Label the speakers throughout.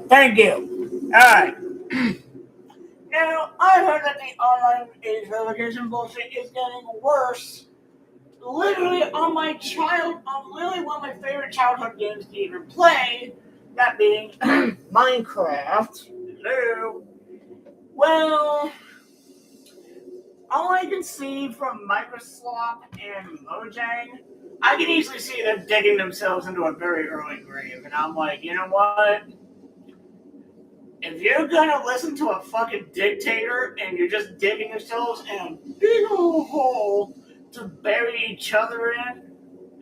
Speaker 1: Thank you. Alright. Now, I heard that the online age verification bullshit is getting worse. Literally, on literally one of my favorite childhood games to even play, that being Minecraft. Hello. Well, all I can see from Microsoft and Mojang, I can easily see them digging themselves into a very early grave. And I'm like, you know what? If you're gonna listen to a fucking dictator and you're just digging yourselves in a big old hole to bury each other in,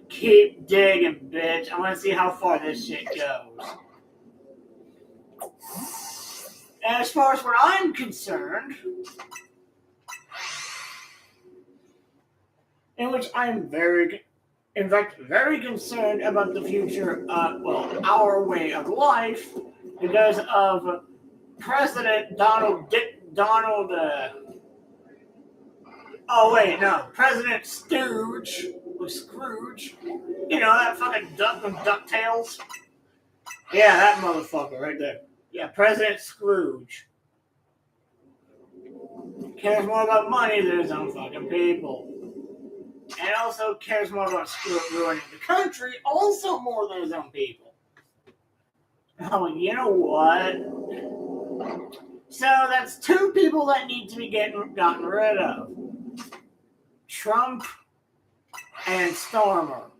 Speaker 1: keep digging, bitch. I wanna see how far this shit goes. And as far as what I'm concerned, in which I'm in fact, very concerned about the future, our way of life, because of President President Stooge, or Scrooge, you know, that fucking duck from DuckTales. Yeah, that motherfucker right there. Yeah, President Scrooge. Cares more about money than his own fucking people. And also cares more about ruining the country, also more than his own people. Oh, you know what? So that's two people that need to be gotten rid of. Trump and Starmer.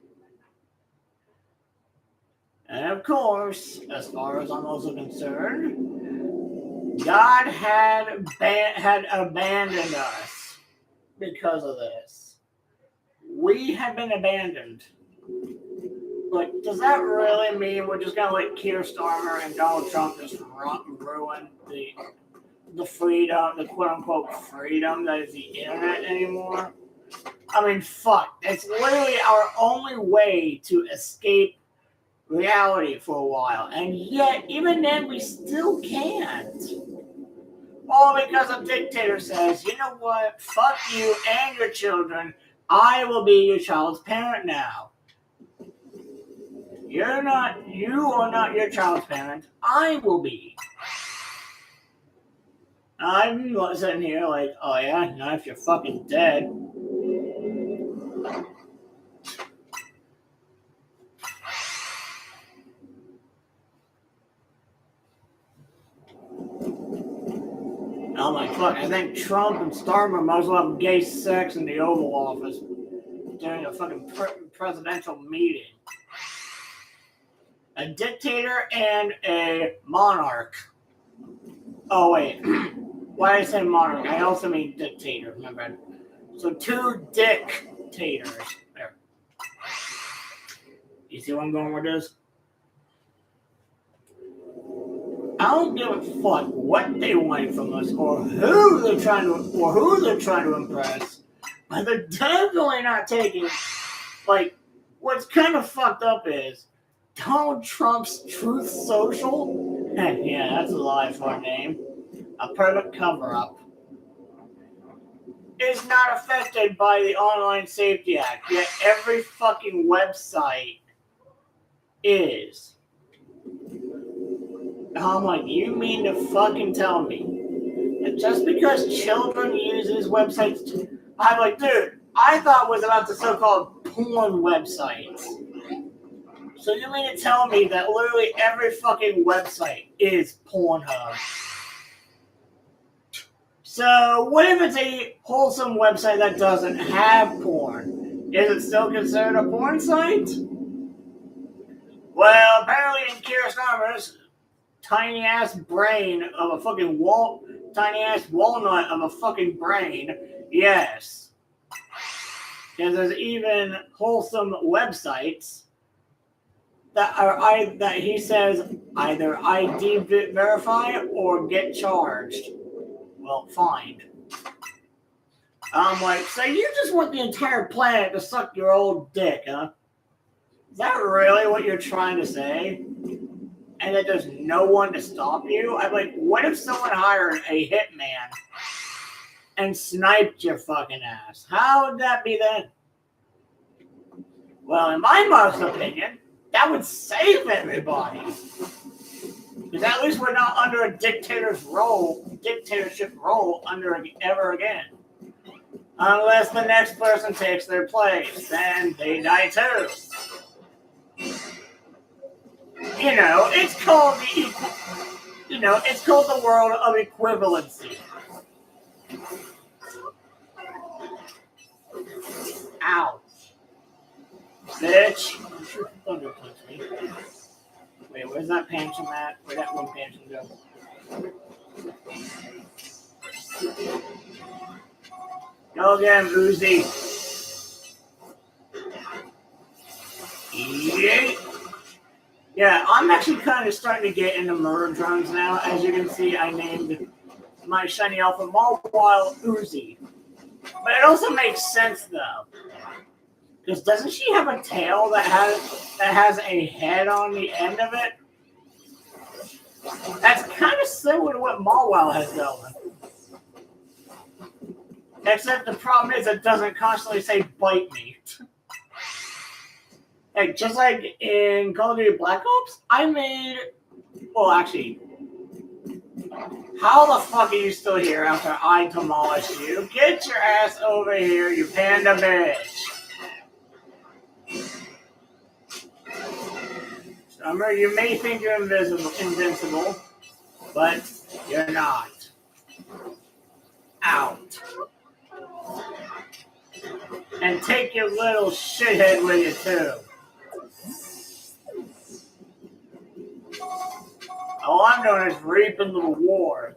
Speaker 1: And of course, as far as I'm also concerned, God had abandoned us because of this. We have been abandoned. But does that really mean we're just gonna let Keir Starmer and Donald Trump just ruin the freedom, the quote unquote freedom that is the internet anymore? I mean, fuck. It's literally our only way to escape reality for a while. And yet, even then, we still can't. All because a dictator says, you know what? Fuck you and your children. I will be your child's parent now. You are not your child's parent. I will be. I'm sitting here like, oh yeah, not if you're fucking dead. I'm like, fuck, I think Trump and Starmer might as well have gay sex in the Oval Office during a fucking presidential meeting. A dictator and a monarch. Oh, wait. Why did I say monarch? I also mean dictator, remember? So two dictators. There. You see where I'm going with this? I don't give a fuck what they want from us or who they're trying to impress. But they're definitely not taking, like, what's kind of fucked up is Donald Trump's Truth Social. Yeah, that's a lie for a name. A perfect cover-up. Is not affected by the Online Safety Act, yet every fucking website is. I'm like, you mean to fucking tell me that just because children use these websites, I'm like, dude, I thought it was about the so-called porn websites. So you mean to tell me that literally every fucking website is Pornhub? So what if it's a wholesome website that doesn't have porn? Is it still considered a porn site? Well, apparently in Keir Starmer's tiny ass brain of a fucking tiny ass walnut of a fucking brain, yes. Because there's even wholesome websites that he says either ID verify or get charged. Well, fined. I'm like, so you just want the entire planet to suck your old dick, huh? Is that really what you're trying to say? And that there's no one to stop you? I'm like, what if someone hired a hitman and sniped your fucking ass? How would that be then? Well, in my most opinion, that would save everybody. Because at least we're not under a dictatorship role ever again. Unless the next person takes their place, then they die too. It's called it's called the world of equivalency. Ow. Bitch. I'm sure Thunder punched me. Wait, where's that pension at? Where'd that one pension go? Go again, Uzi. Yeah, I'm actually kind of starting to get into murder drones now. As you can see, I named my shiny alpha Mobile Uzi. But it also makes sense though, because doesn't she have a tail that has a head on the end of it? That's kind of similar to what Mawile has going. Except the problem is it doesn't constantly say bite me. Like, just like in Call of Duty Black Ops, actually, how the fuck are you still here after I demolished you? Get your ass over here, you panda bitch. Starmer, you may think you're invincible, but you're not. Out. And take your little shithead with you too. All I'm doing is reaping the reward.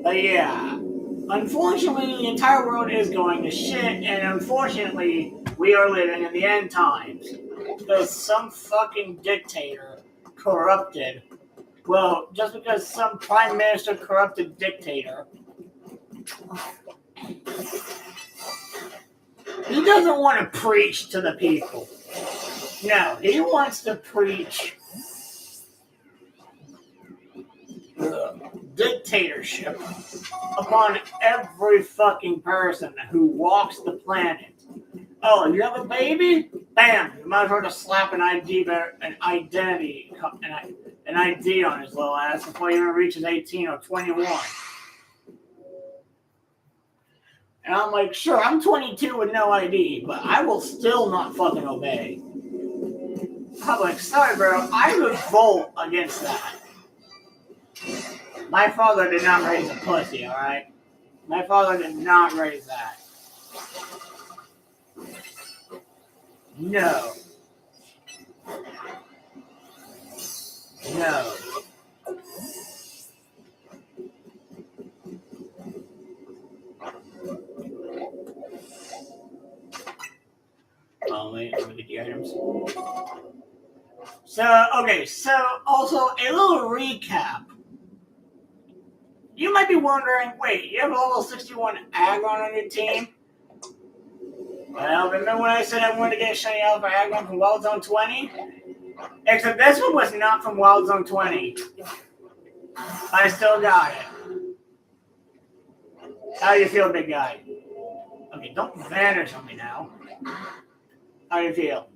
Speaker 1: But yeah, unfortunately, the entire world is going to shit, and unfortunately, we are living in the end times. Because some fucking dictator corrupted. Well, just because some prime minister corrupted dictator. He doesn't want to preach to the people. No, he wants to preach dictatorship upon every fucking person who walks the planet. Oh, you have a baby? Bam! You might as well just slap an ID on his little ass before he even reaches 18 or 21. And I'm like, sure, I'm 22 with no ID, but I will still not fucking obey. I'm like, sorry, bro, I revolt against that. My father did not raise a pussy, alright? My father did not raise that. No. No. Oh, wait, let me get the items. So also a little recap. You might be wondering, wait, you have a level 61 Aggron on your team? Well, remember when I said I wanted to get a shiny alpha Aggron from Wild Zone 20? Except this one was not from Wild Zone 20. I still got it. How do you feel, big guy? Okay, don't vanish on me now. How do you feel?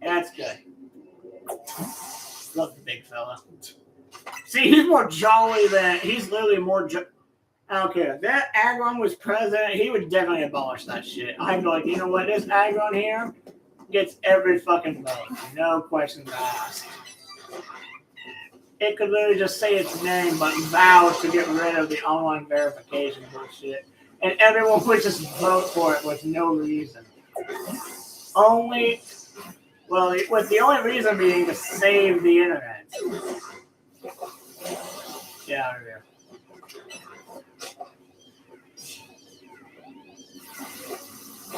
Speaker 1: That's good. Love the big fella. See, he's more jolly than... He's literally more... I don't care. If that Aggron was president, he would definitely abolish that shit. I'd be like, you know what? This Aggron here gets every fucking vote. No questions asked. It could literally just say its name, but vow to get rid of the online verification bullshit. And everyone would just vote for it with no reason. With the only reason being to save the internet. Get out of here.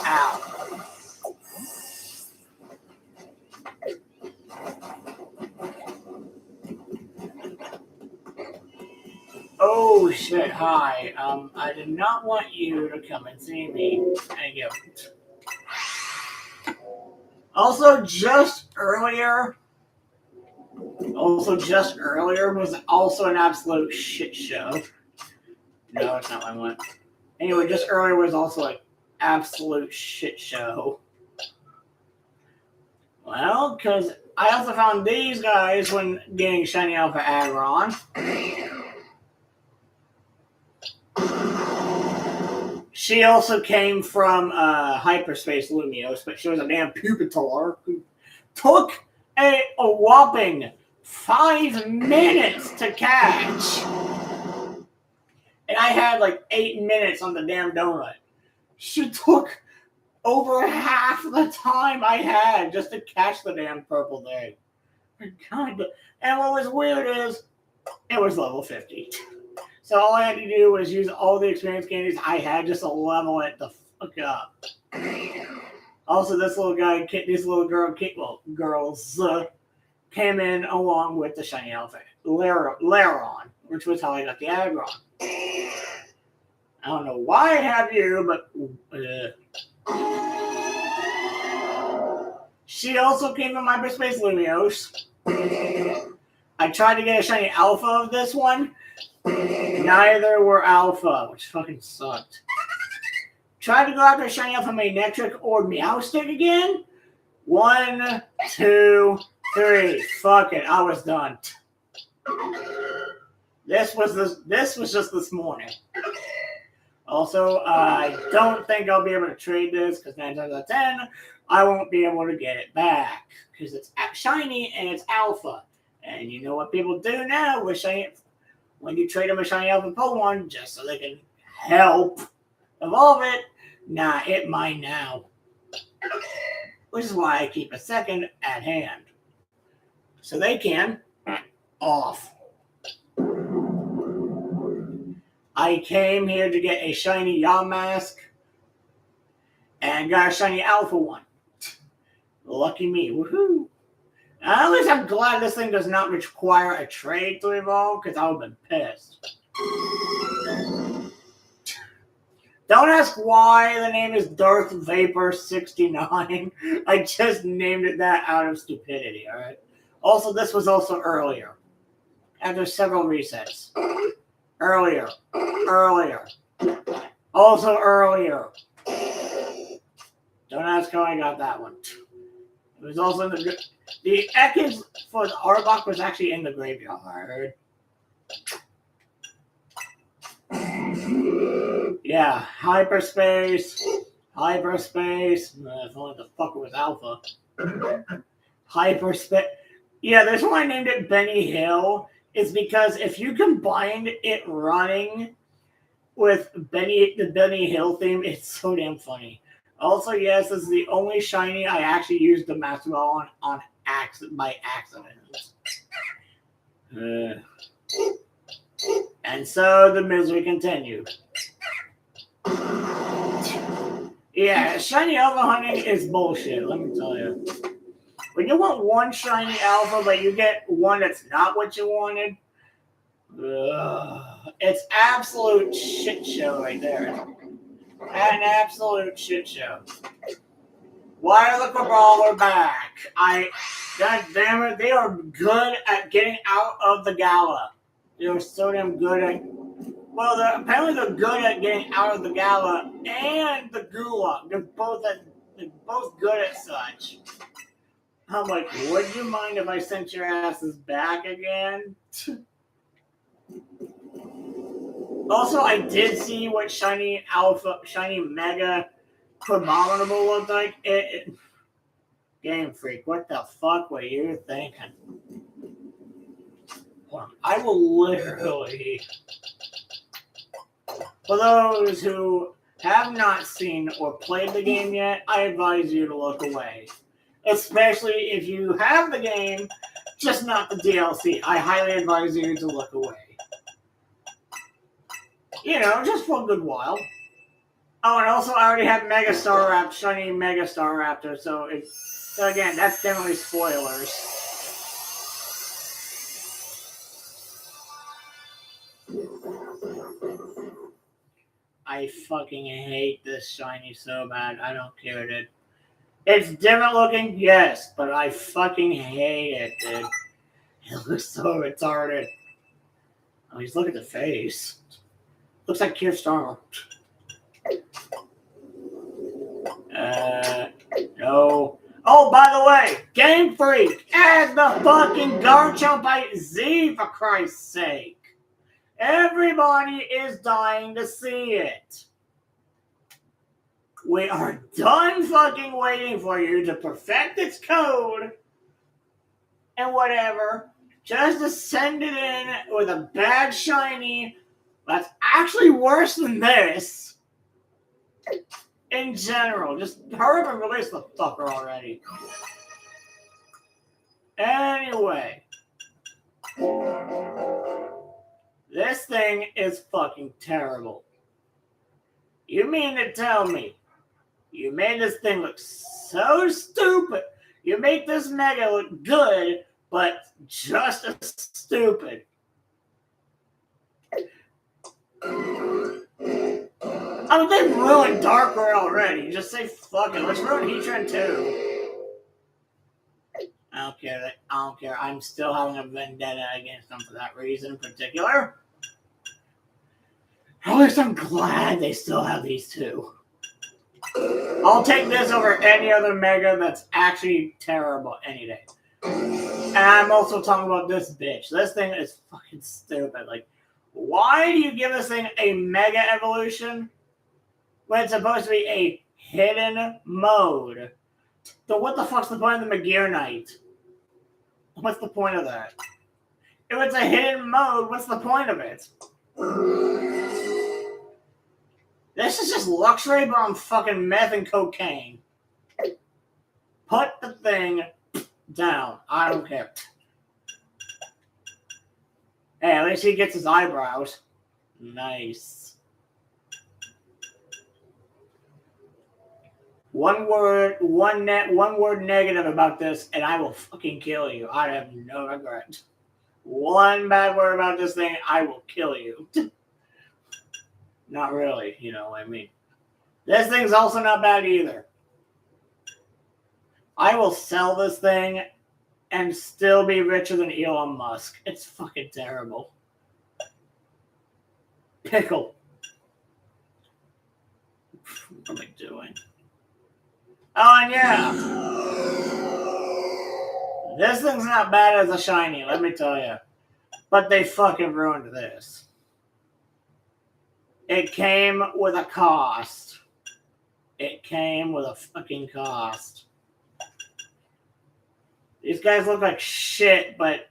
Speaker 1: Ow. Oh shit, hi. I did not want you to come and see me. Thank you. Also, just earlier was also an absolute shit show. No, it's not what I want. Anyway, just earlier was also like absolute shit show. Well, because I also found these guys when getting Shiny Alpha Aggron. She also came from Hyperspace Lumiose, but she was a damn Pupitar who took a whopping 5 minutes to catch. And I had like 8 minutes on the damn donut. She took over half the time I had just to catch the damn purple thing. God. And what was weird is it was level 50. So all I had to do was use all the experience candies I had just to level it the fuck up. Also, this little guy, this little girl, girls came in along with the Shiny Alpha Laron, which was how I got the Aggron. I don't know why I have you, but she also came from Hyperspace Lumiose. I tried to get a Shiny Alpha of this one. Neither were Alpha, which fucking sucked. Tried to go after a Shiny Alpha Magnetric or Meowstic again. 1, 2, 3. Fuck it, I was done. This was just this morning. Also, I don't think I'll be able to trade this because 9 times out of 10, I won't be able to get it back because it's shiny and it's alpha. And you know what people do now with shiny when you trade them a shiny alpha Pokemon just so they can help evolve it. Nah, it mine now. Which is why I keep a second at hand. So they can off. I came here to get a shiny Yamask and got a shiny Alpha one. Lucky me, woohoo! At least I'm glad this thing does not require a trade to evolve, because I would have been pissed. Don't ask why the name is Darth Vapor 69. I just named it that out of stupidity, alright? Also, this was also earlier. After several resets. Earlier. Also earlier. Don't ask how I got that one. It was also in the Ekans for the Arbok was actually in the graveyard. Yeah, hyperspace. If only the fucker was alpha. Hyperspace. Yeah, that's why I named it Benny Hill. Is because if you combined it running with the Benny Hill theme, it's so damn funny. Also, yes, this is the only shiny I actually used the Master Ball on by accident. And so the misery continued. Yeah, shiny alpha hunting is bullshit, let me tell you. When you want one shiny alpha, but you get one that's not what you wanted, it's absolute shit show right there. An absolute shit show. Why are the Cabral back? God damn it, they are good at getting out of the Gala. They're so damn good at. Well, apparently they're good at getting out of the Gala and the Gulag. They're both good at such. I'm like, would you mind if I sent your asses back again? Also, I did see what shiny Mega Abominable looked like. Game Freak, what the fuck were you thinking? I will literally. For those who have not seen or played the game yet, I advise you to look away. Especially if you have the game, just not the DLC. I highly advise you to look away. You know, just for a good while. Oh, and also I already have shiny Mega Star Raptor, so again, that's definitely spoilers. I fucking hate this shiny so bad. I don't care, dude. It's different looking, yes, but I fucking hate it, dude. It looks so retarded. Oh, just look at the face. Looks like Starmer. No. Oh, by the way, Game Freak, add the fucking Garchomp Z for Christ's sake. Everybody is dying to see it. We are done fucking waiting for you to perfect its code and whatever, just to send it in with a bad shiny that's actually worse than this. In general, just hurry up and release the fucker already. Anyway, this thing is fucking terrible. You mean to tell me you made this thing look so stupid? You make this Mega look good, but just as stupid. I mean, they ruined Darkrai already. Just say fuck it. Let's ruin Heatran too. I don't care. I don't care. I'm still having a vendetta against them for that reason in particular. At least I'm glad they still have these two. I'll take this over any other Mega that's actually terrible any day. And I'm also talking about this bitch. This thing is fucking stupid. Like, why do you give this thing a Mega Evolution when it's supposed to be a hidden mode? So what the fuck's the point of the Magirnite? What's the point of that? If it's a hidden mode, what's the point of it? This is just luxury, but on fucking meth and cocaine. Put the thing down. I don't care. Hey, at least he gets his eyebrows. Nice. One word negative about this, and I will fucking kill you. I have no regret. One bad word about this thing, I will kill you. Not really, you know what I mean. This thing's also not bad either. I will sell this thing and still be richer than Elon Musk. It's fucking terrible. Pickle. What am I doing? Oh, and yeah. This thing's not bad as a shiny, let me tell you. But they fucking ruined this. It came with a cost. It came with a fucking cost. These guys look like shit, but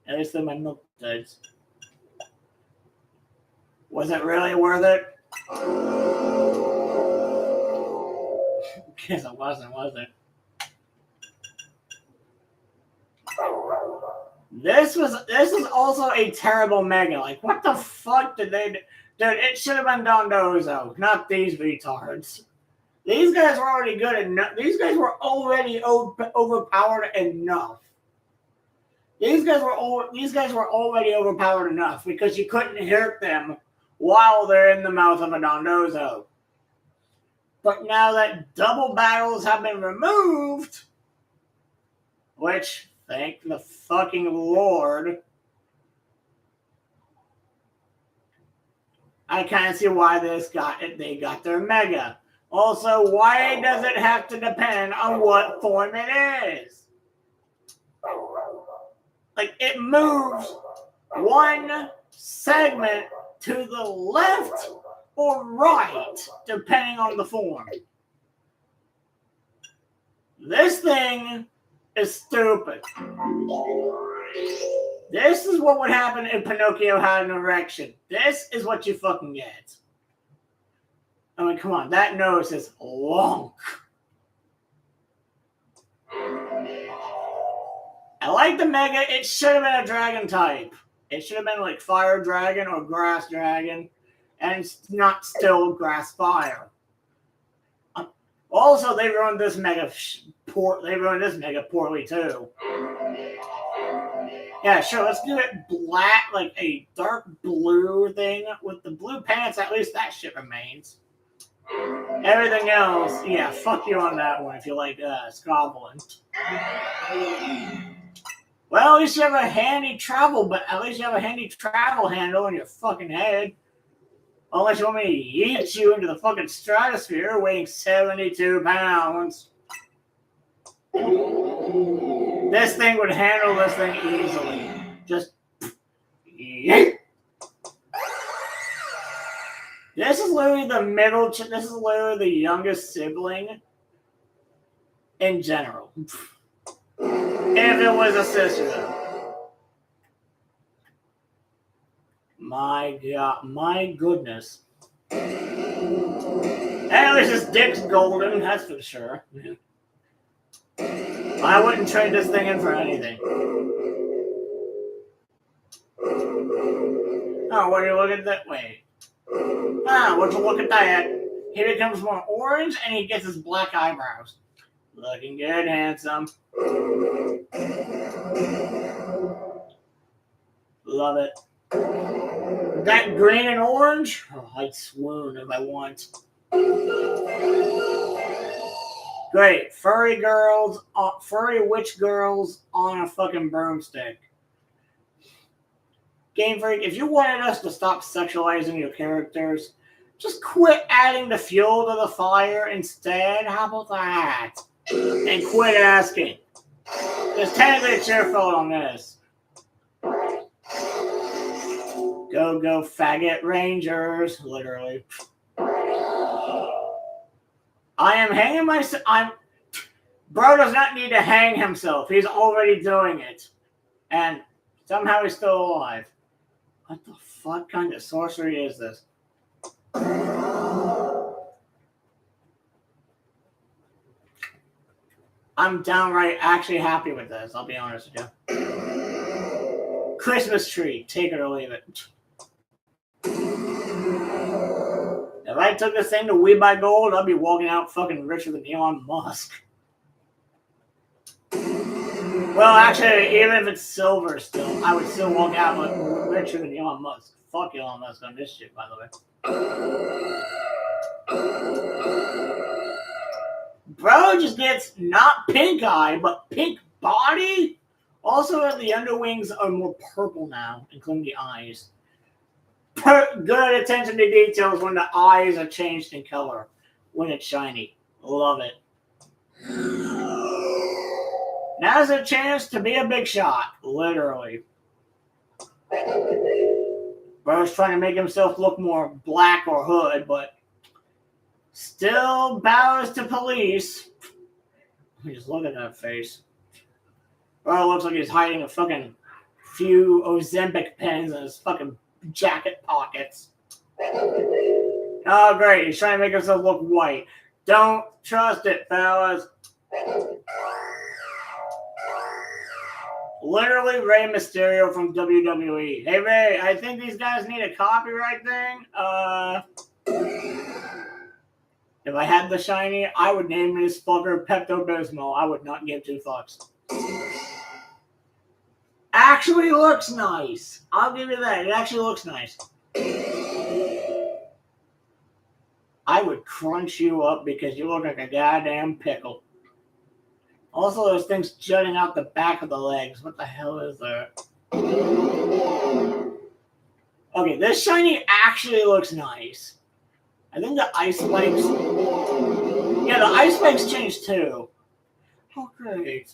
Speaker 1: at least they're my milk duds. Was it really worth it? Guess it wasn't, was it? This is also a terrible Mega. Like, what the fuck did they do? Dude, it should have been Dondozo, not these retards. These guys were already good enough. These guys were already overpowered enough. These guys were already overpowered enough because you couldn't hurt them while they're in the mouth of a Dondozo. But now that double battles have been removed, which, thank the fucking Lord, I kind of see why they got their Mega. Also, why does it have to depend on what form it is? Like, it moves one segment to the left or right, depending on the form. This thing is stupid. This is what would happen if Pinocchio had an erection. This is what you fucking get. I mean, come on, that nose is long. I like the Mega. It should have been a dragon type. It should have been like Fire Dragon or Grass Dragon, and it's not still Grass Fire. Also, they ruined this Mega poorly too. Yeah, sure. Let's do it black, like a dark blue thing with the blue pants. At least that shit remains. Everything else, yeah, fuck you on that one if you like Scotland. Well, at least you have a handy travel, but at least you have a handy travel handle in your fucking head. Unless you want me to yeet you into the fucking stratosphere weighing 72 pounds. This thing would handle this thing easily. Just yeet. This is literally the middle. This is literally the youngest sibling in general. If it was a sister, though. My God, my goodness. At least his dick's golden, that's for sure. I wouldn't trade this thing in for anything. Oh, what are you looking at that way? Ah, would you look at that? He becomes more orange and he gets his black eyebrows. Looking good, handsome. Love it. That green and orange? Oh, I'd swoon if I want. Great. Furry witch girls on a fucking broomstick. Game Freak, if you wanted us to stop sexualizing your characters, just quit adding the fuel to the fire instead. How about that? And quit asking. Because technically it's your fault on this. Go, go, faggot rangers. Literally. I am hanging myself. Bro does not need to hang himself. He's already doing it. And somehow he's still alive. What the fuck kind of sorcery is this? I'm downright actually happy with this, I'll be honest with you. Christmas tree, take it or leave it. If I took this thing to We Buy Gold, I'd be walking out fucking richer than Elon Musk. Well, actually, even if it's silver still, I would still walk out richer than Elon Musk. Fuck Elon Musk on this shit, by the way. Bro just gets not pink eye, but pink body. Also, the underwings are more purple now, including the eyes. Good attention to details when the eyes are changed in color, when it's shiny. Love it. Now's a chance to be a big shot, literally. Bro's trying to make himself look more black or hood, but still bows to police. Just look at that face. Bro looks like he's hiding a fucking few Ozempic pens in his fucking jacket pockets. Oh, great. He's trying to make himself look white. Don't trust it, fellas. Literally Rey Mysterio from WWE. Hey, Rey, I think these guys need a copyright thing. If I had the shiny, I would name this fucker Pepto-Bismol. I would not give two fucks. Actually looks nice. I'll give you that. It actually looks nice. I would crunch you up because you look like a goddamn pickle. Also, there's things jutting out the back of the legs. What the hell is that? Okay, this shiny actually looks nice. I think the ice spikes... Yeah, the ice spikes changed too. Oh, great.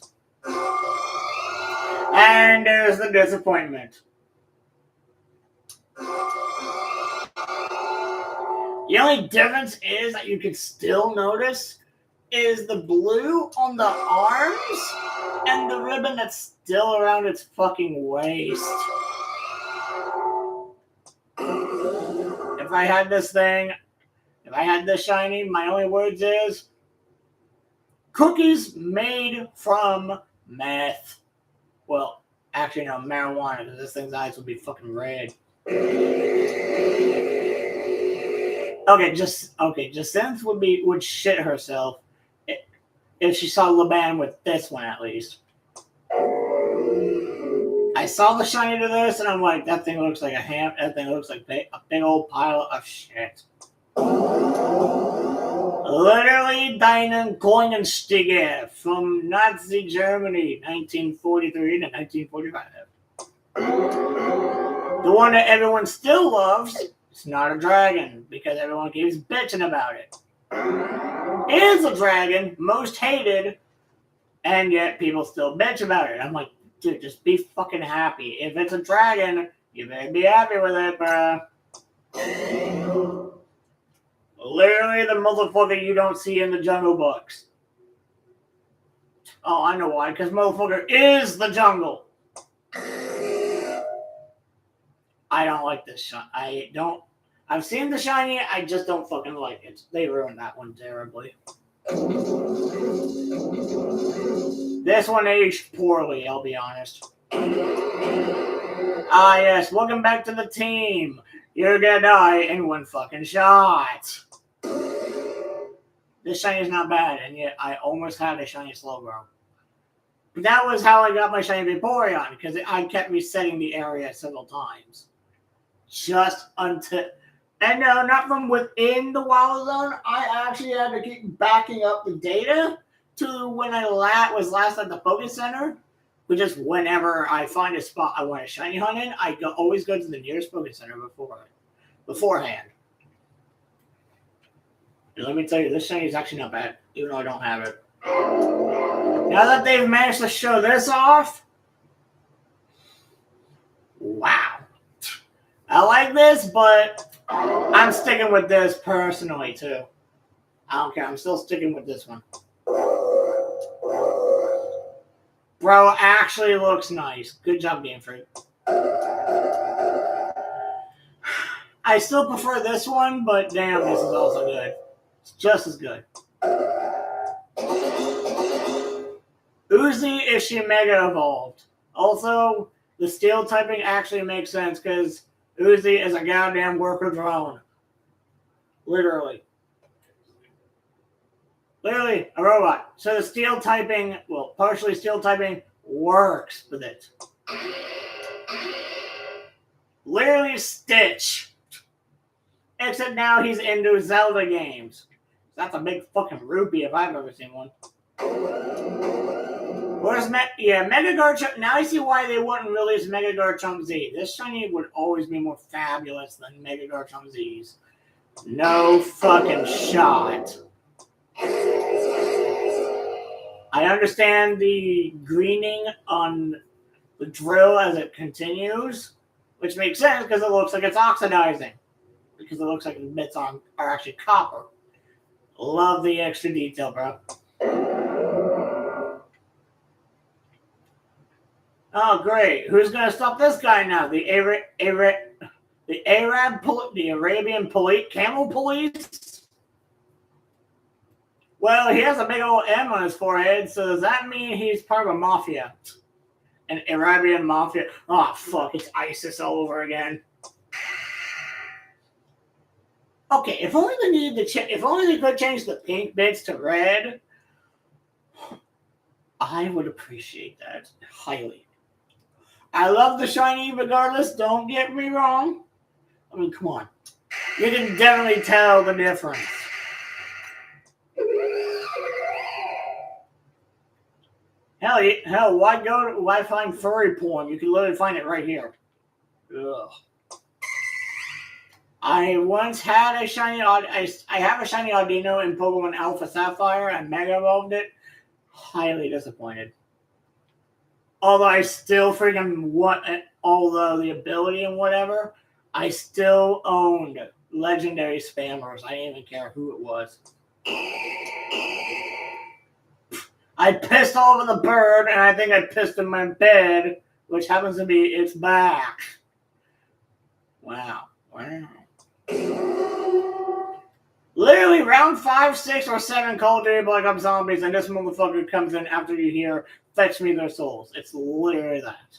Speaker 1: And there's the disappointment. The only difference is that you can still notice is the blue on the arms and the ribbon that's still around its fucking waist. If I had this thing, if I had this shiny, my only words is cookies made from meth. Well, actually, no, marijuana, because this thing's eyes would be fucking red. Okay, Jacinth would shit herself if she saw LeBan with this one at least. I saw the shiny to this, and I'm like, that thing looks like a ham. That thing looks like a big old pile of shit. Literally Deinen Koinenstiege from Nazi Germany, 1943 to 1945. The one that everyone still loves, It's not a dragon because everyone keeps bitching about it. It is a dragon, most hated, and yet people still bitch about it. I'm like, dude, just be fucking happy. If it's a dragon, you better be happy with it, bruh. Literally the motherfucker you don't see in the Jungle Books. Oh, I know why. Because motherfucker is the jungle. I don't like this shot. I've seen the shiny. I just don't fucking like it. They ruined that one terribly. This one aged poorly, I'll be honest. Ah, yes. Welcome back to the team. You're gonna die in one fucking shot. This shiny is not bad, and yet I almost had a shiny Slowbro. But that was how I got my shiny Vaporeon, because I kept resetting the area several times. Just until... And no, not from within the Wild Zone. I actually had to keep backing up the data to when I was last at the Focus Center, which is whenever I find a spot I want to shiny hunt in, I always go to the nearest Focus Center beforehand. And let me tell you, this shiny is actually not bad, even though I don't have it. Now that they've managed to show this off, wow. I like this, but I'm sticking with this personally, too. I don't care. I'm still sticking with this one. Bro, actually looks nice. Good job, Game Freak. I still prefer this one, but damn, this is also good. It's just as good. Uzi if she Mega Evolved. Also, the steel typing actually makes sense because Uzi is a goddamn worker drone. Literally. Literally a robot. So the steel typing, well, partially steel typing works with it. Literally Stitch. Except now he's into Zelda games. That's a big fucking rupee if I've ever seen one. Where's Mega Garchomp? Now I see why they wouldn't release Mega Garchomp Z. This shiny would always be more fabulous than Mega Garchomp Z's. No fucking shot. I understand the greening on the drill as it continues, which makes sense because it looks like it's oxidizing. Because it looks like the bits are actually copper. Love the extra detail, bro. Oh, great. Who's going to stop this guy now? The Arabian police, camel police? Well, he has a big old M on his forehead, so does that mean he's part of a mafia? An Arabian mafia? Oh, fuck, it's ISIS all over again. Okay, if only they needed to if only they could change the pink bits to red, I would appreciate that highly. I love the shiny regardless, don't get me wrong. I mean, come on. You can definitely tell the difference. Hell, why find furry porn? You can literally find it right here. Ugh. I once had a shiny, I have a shiny Audino in Pokemon Alpha Sapphire and Mega Evolved it. Highly disappointed. Although I still although the ability and whatever, I still owned legendary spammers. I didn't even care who it was. I pissed all over the bird, and I think I pissed in my bed, which happens to be its back. Wow. Literally round 5, 6, or 7 Call of Duty Black Ops Zombies, and this motherfucker comes in after you hear "Fetch me their souls." It's literally that.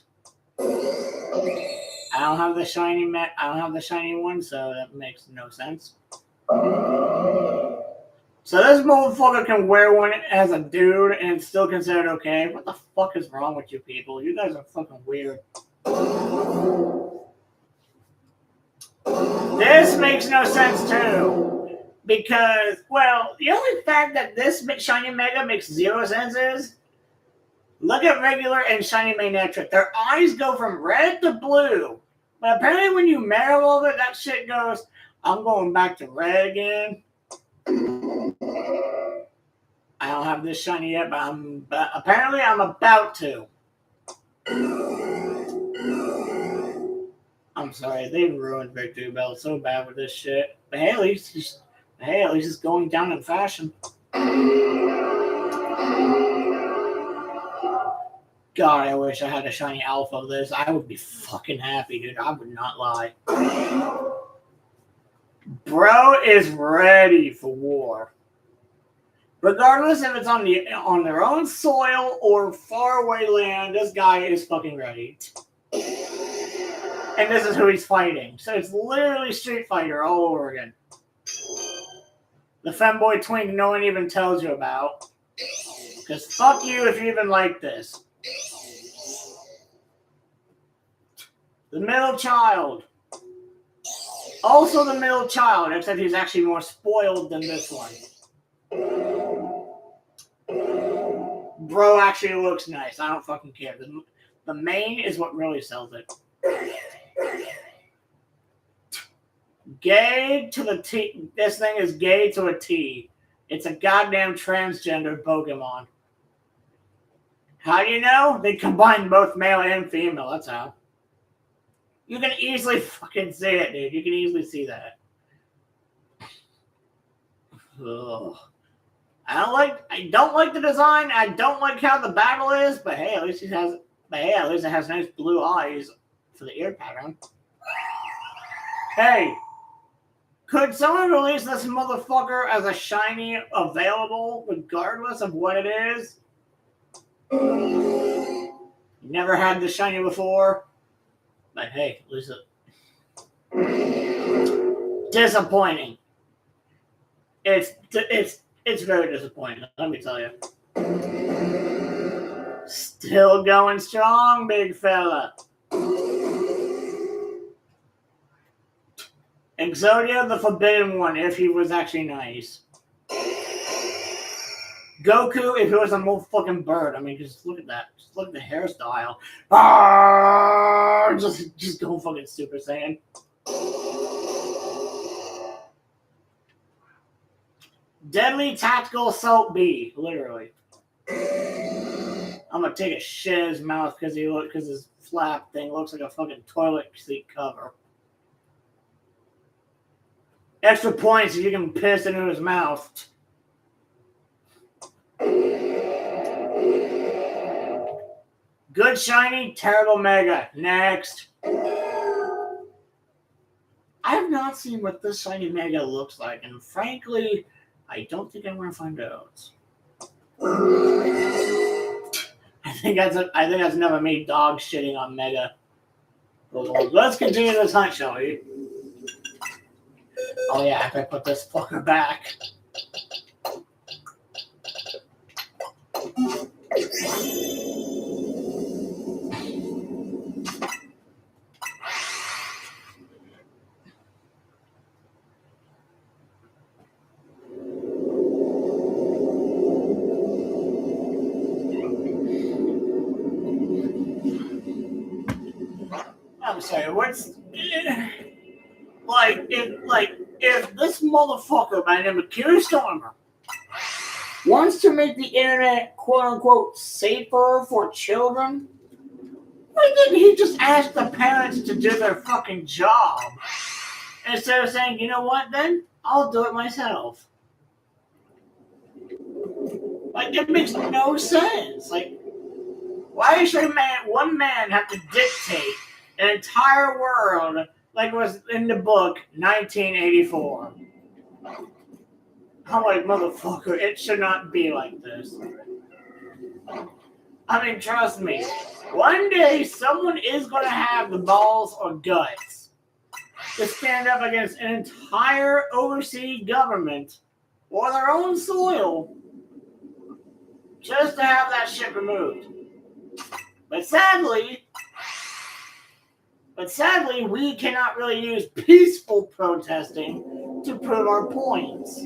Speaker 1: I don't have the shiny one, so that makes no sense. So this motherfucker can wear one as a dude and it's still considered okay. What the fuck is wrong with you people? You guys are fucking weird. This makes no sense too. Because, well, the only fact that this shiny Mega makes 0 sense is, look at regular and shiny Manectric. Their eyes go from red to blue But apparently when you marry a little bit, that shit goes, I'm going back to red again. I don't have this shiny yet, but apparently I'm about to. I'm sorry, they ruined Victory Bell so bad with this shit. But hey, at least it's going down in fashion. God, I wish I had a shiny alpha of this. I would be fucking happy, dude. I would not lie. Bro is ready for war. Regardless if it's on their own soil or faraway land, this guy is fucking ready. And this is who he's fighting. So it's literally Street Fighter all over again. The femboy twink no one even tells you about. Because fuck you if you even like this. The middle child. Also the middle child, except he's actually more spoiled than this one. Bro actually looks nice. I don't fucking care. The main is what really sells it. Gay to the T. This thing is gay to a T. It's a goddamn transgender Pokemon. How do you know? They combine both male and female. That's how. You can easily fucking see it, dude. You can easily see that. Ugh. I don't like the design. I don't like how the battle is, but hey, at least it has nice blue eyes for the ear pattern. Hey, could someone release this motherfucker as a shiny available, regardless of what it is? Never had the shiny before, but hey, at least it. Disappointing. It's very disappointing, let me tell you. Still going strong, big fella. Exodia, the forbidden one, if he was actually nice. Goku, if he was a motherfucking bird. I mean, just look at that. Just look at the hairstyle. Just go fucking Super Saiyan. Deadly Tactical Assault B, literally. I'm gonna take a shit in his mouth because his flap thing looks like a fucking toilet seat cover. Extra points if you can piss into his mouth. Good shiny, terrible mega. Next. I have not seen what this shiny mega looks like, and frankly, I don't think I'm gonna find out. I think that's never made dog shitting on mega. Let's continue this hunt, shall we? Oh yeah, I better put this fucker back. I'm sorry, what's if this motherfucker by the name of Starmer wants to make the internet quote unquote safer for children, why didn't he just ask the parents to do their fucking job? Instead of saying, you know what, then I'll do it myself. Like, it makes no sense. Like, why should one man have to dictate an entire world like it was in the book 1984? I'm like, motherfucker, it should not be like this. I mean, trust me, one day someone is going to have the balls or guts to stand up against an entire overseas government or their own soil just to have that shit removed. But sadly, we cannot really use peaceful protesting to prove our points.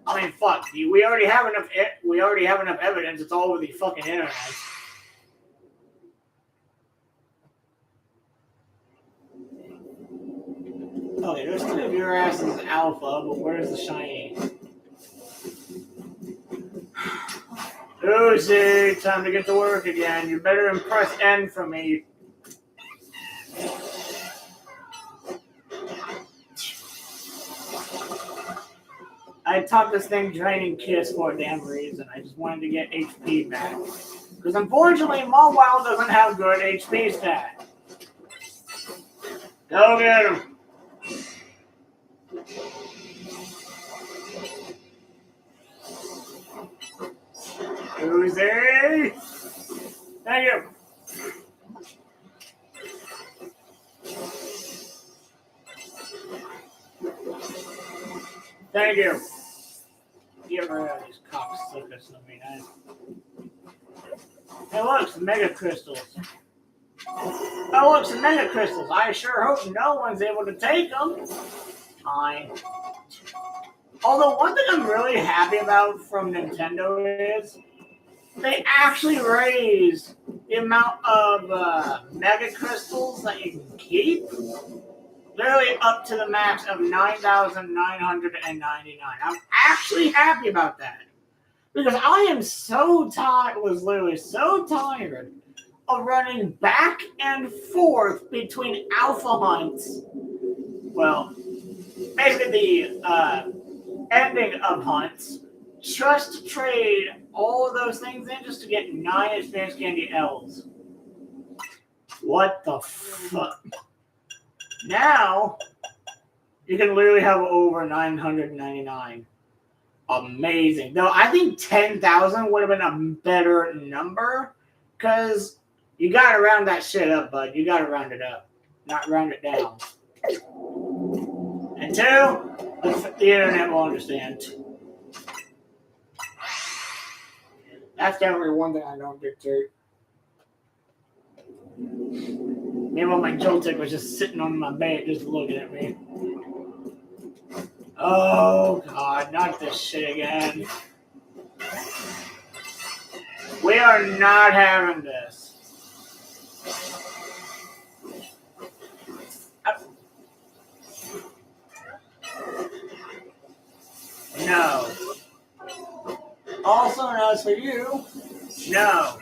Speaker 1: I mean, fuck. We already have enough. Evidence. It's all over the fucking internet. Okay, there's two of your asses alpha, but where's the shiny? Lucy, time to get to work again. You better impress N for me. I taught this thing Draining Kiss for a damn reason. I just wanted to get HP back. Because unfortunately, Mawile doesn't have good HP stat. Go get him. Lucy! Thank you. Thank you. Get rid of these cocksuckers. Hey, look, some mega crystals. Oh, look, some mega crystals. I sure hope no one's able to take them. Fine. Although, one thing I'm really happy about from Nintendo is they actually raised the amount of mega crystals that you can keep. Literally up to the max of 9,999. I'm actually happy about that. Because I am so tired, was literally so tired of running back and forth between alpha hunts. Well, basically the ending of hunts. Trust trade all of those things in just to get 9 Advanced Candy L's. What the fuck? Now, you can literally have over 999. Amazing. Though I think 10,000 would have been a better number, because you gotta round that shit up, bud. You gotta round it up, not round it down. And two, the internet will understand. That's definitely one thing I don't dictate. Meanwhile, my Joltik was just sitting on my bed, just looking at me. Oh, God, not this shit again. We are not having this. No. Also, as for you, no.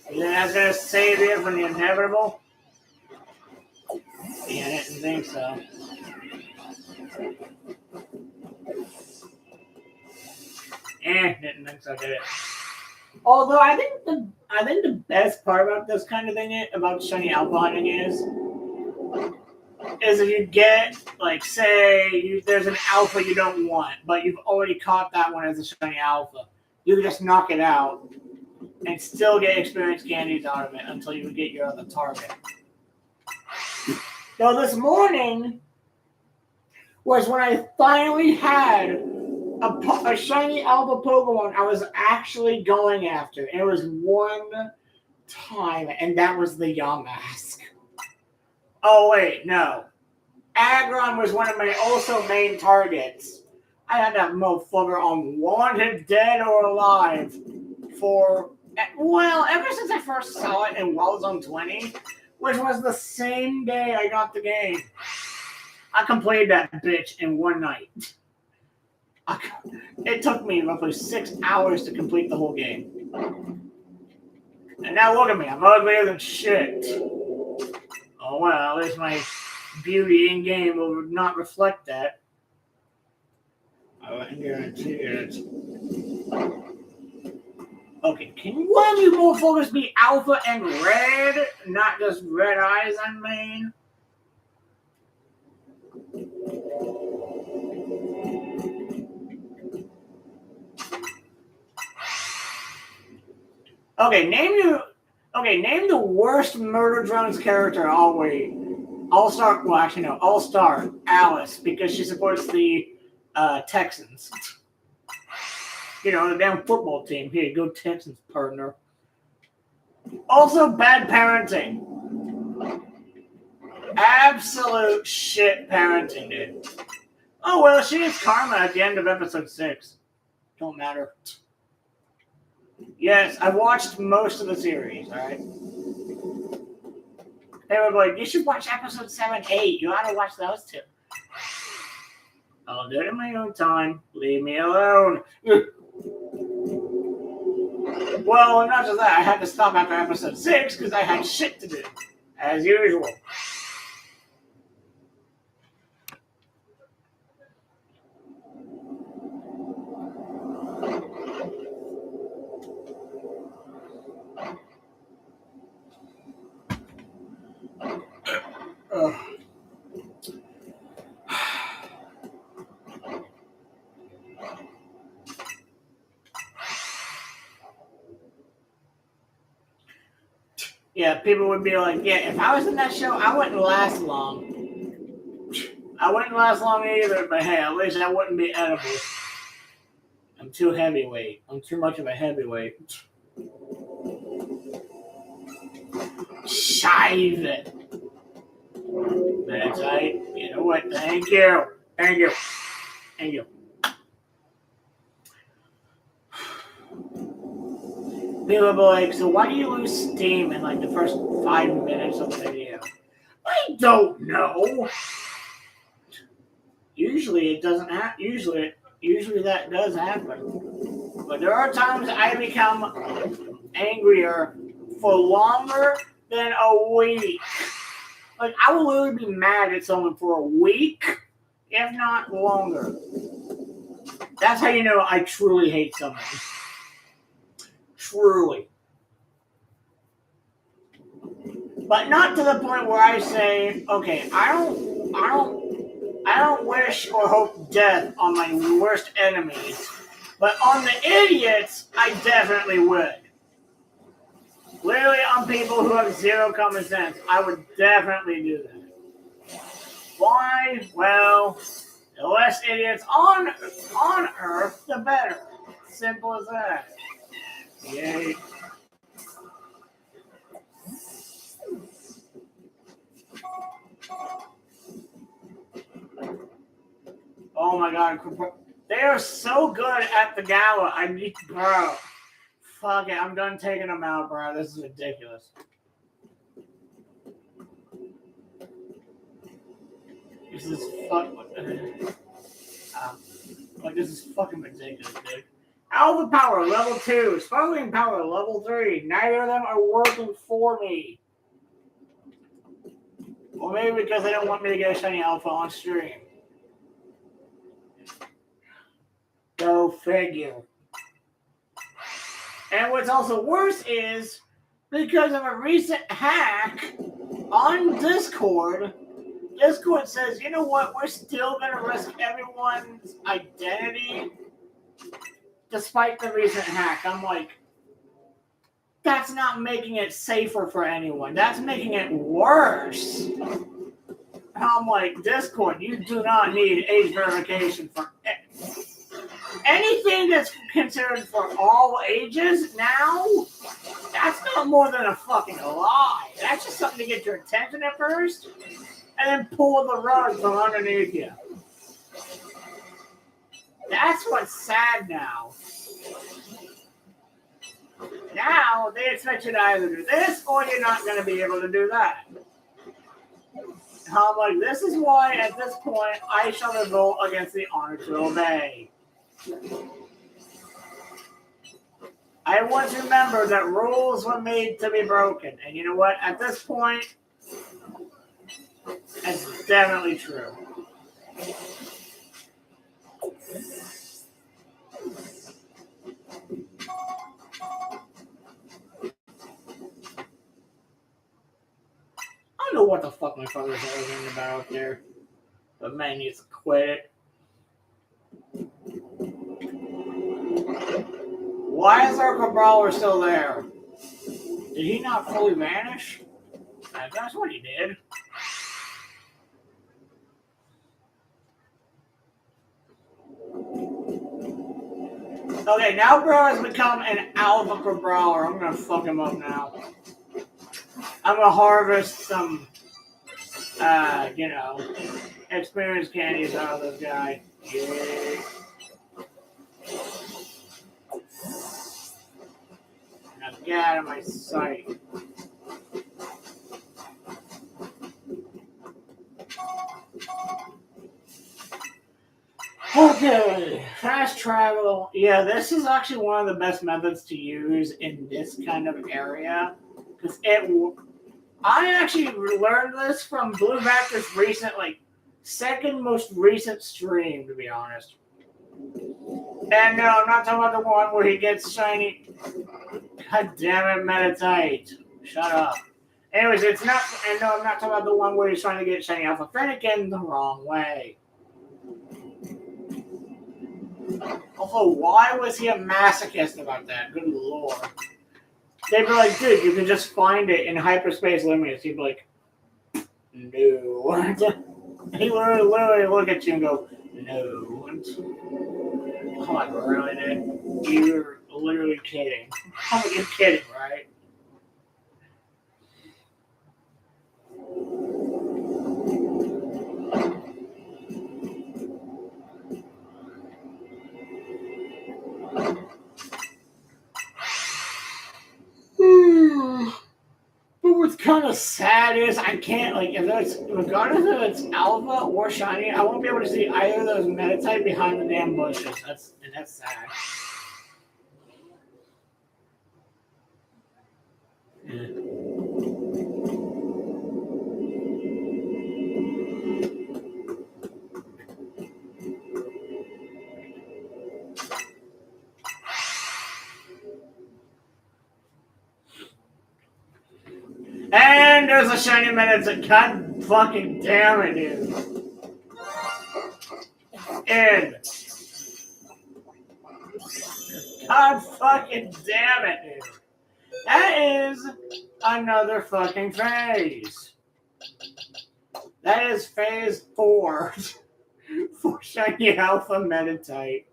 Speaker 1: You think that's going to save you from the inevitable? Yeah, I didn't think so. Didn't think so, did it? Although I think the best part about this kind of thing, about shiny alpha hunting is if you get, like, say there's an alpha you don't want, but you've already caught that one as a shiny alpha, you can just knock it out and still get experience candies out of it until you get your other target. Now, this morning was when I finally had a shiny alpha Pokemon I was actually going after. And it was one time, and that was the Yamask. Oh, wait, no. Aggron was one of my also main targets. I had that motherfucker on wanted, dead or alive for, well, ever since I first saw it in Wild Zone 20, which was the same day I got the game. I completed that bitch in one night. It took me roughly 6 hours to complete the whole game. And now look at me, I'm uglier than shit. Oh well, at least my beauty in game will not reflect that. I guarantee it. Okay, can one of you motherfuckers be alpha and red, not just red eyes on main? Okay, name the worst Murder Drones character. Oh wait, All-Star. Well, actually no, All-Star Alice, because she supports the Texans. You know, the damn football team. Here, go Texans, partner. Also, bad parenting. Absolute shit parenting, dude. Oh well, she is Karma at the end of episode 6. Don't matter. Yes, I've watched most of the series, alright? They were like, you should watch episode 7, 8. You ought to watch those two. I'll do it in my own time. Leave me alone. Well, not just that. I had to stop after episode 6 because I had shit to do. As usual. Yeah, people would be like, yeah, if I was in that show, I wouldn't last long. I wouldn't last long either, but hey, at least I wouldn't be edible. I'm too heavyweight. I'm too much of a heavyweight. Shive it. That's right. You know what? Thank you. Thank you. Thank you. People will be like, so why do you lose steam in like the first 5 minutes of the video? I don't know. Usually it doesn't happen. Usually that does happen. But there are times I become angrier for longer than a week. Like, I will literally be mad at someone for a week, if not longer. That's how you know I truly hate someone. Truly. But not to the point where I say, okay, I don't wish or hope death on my worst enemies. But on the idiots, I definitely would. Literally on people who have zero common sense, I would definitely do that. Why? Well, the less idiots on Earth, the better. Simple as that. Yay. Oh my god, they are so good at the gala. Bro. Fuck it, I'm done taking them out, bro. This is ridiculous. This is this is fucking ridiculous, dude. Alpha power level 2, sparkling power level 3. Neither of them are working for me. Or maybe because they don't want me to get a shiny alpha on stream. Go figure. And what's also worse is, because of a recent hack on Discord says, you know what, we're still going to risk everyone's identity despite the recent hack. I'm like, that's not making it safer for anyone. That's making it worse. And I'm like, Discord, you do not need age verification for anything that's considered for all ages now. That's not more than a fucking lie. That's just something to get your attention at first, and then pull the rug from underneath you. That's what's sad now. Now, they expect you to either do this, or you're not going to be able to do that. I'm like, this is why, at this point, I shall revolt against the honor to obey. I want to remember that rules were made to be broken. And you know what? At this point, that's definitely true. I don't know what the fuck my father's arguing about there. But man needs to quit it. Why is our Cabrawler still there? Did he not fully vanish? That's what he did. Okay, now bro has become an alpha Cabrawler. I'm gonna fuck him up now. I'm gonna harvest some, experience candies out of this guy. Yeah. Now get out of my sight. Okay, fast travel. Yeah, this is actually one of the best methods to use in this kind of area because I actually learned this from Blue Vector's recent, second most recent stream, to be honest. And no, I'm not talking about the one where he gets shiny. God damn it, Meditate. Shut up. Anyways, it's not. And no, I'm not talking about the one where he's trying to get shiny Alpha Fennekin the wrong way. Also, why was he a masochist about that? Good lord. They'd be like, dude, you can just find it in hyperspace limits. He'd be like, no. He would literally look at you and go, no. Come on, really, dude? You're literally kidding. You're kidding, right? But what's kind of sad is I can't, regardless if it's alpha or shiny, I won't be able to see either of those Metatype behind the damn bushes. That's sad. Yeah. And there's a shiny Metatype. God fucking damn it, dude. And God fucking damn it, dude. That is another fucking phase. That is phase 4 for shiny alpha Metatype.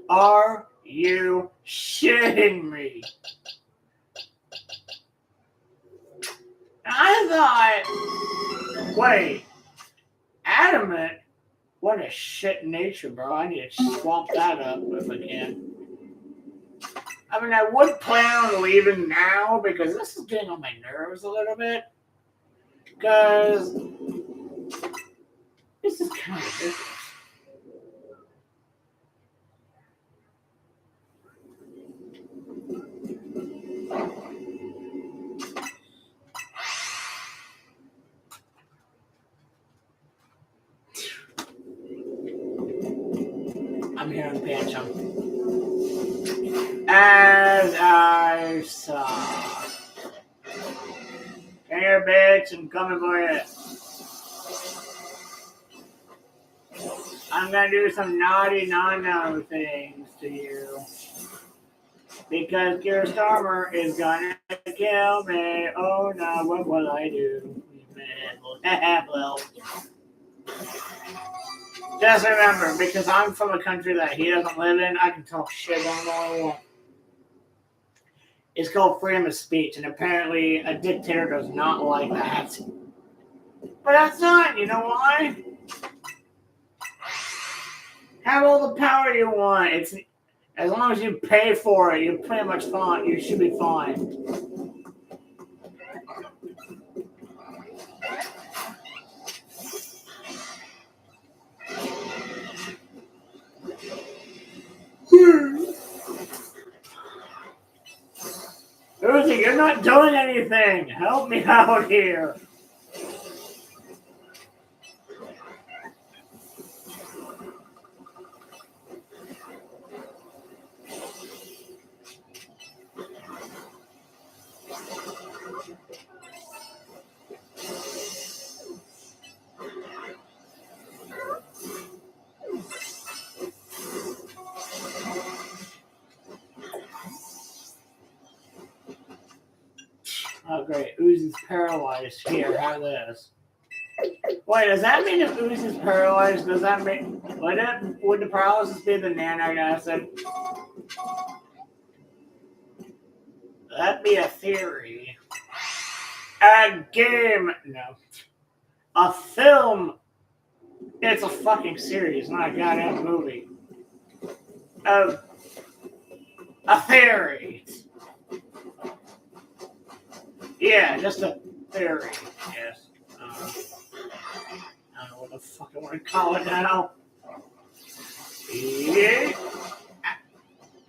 Speaker 1: Are you shitting me? I thought, wait, adamant? What a shit nature, bro. I need to swamp that up if I can. I mean, I would plan on leaving now because this is getting on my nerves a little bit. Because this is kind of ridiculous. I'm hearing Pancho. As I saw. Come here, bitch. I'm coming for you. I'm gonna do some naughty, no things to you. Because your Starmer is gonna kill me. Oh no, what will I do? Well, just remember, because I'm from a country that he doesn't live in, I can talk shit on all I want. It's called freedom of speech, and apparently a dictator does not like that. But that's not, you know why? Have all the power you want. It's as long as you pay for it, you're pretty much fine. You should be fine. Uzi, you're not doing anything. Help me out here. Oh, great. Uzi's paralyzed. Here, have this. Wait, does that mean if Uzi's paralyzed, does that mean... Would the paralysis be the nanic acid? That'd be a theory. A game... No. A film... It's a fucking series, not a goddamn movie. A theory. Yeah, just a theory. Yes. I don't know what the fuck I want to call it now. Yeah.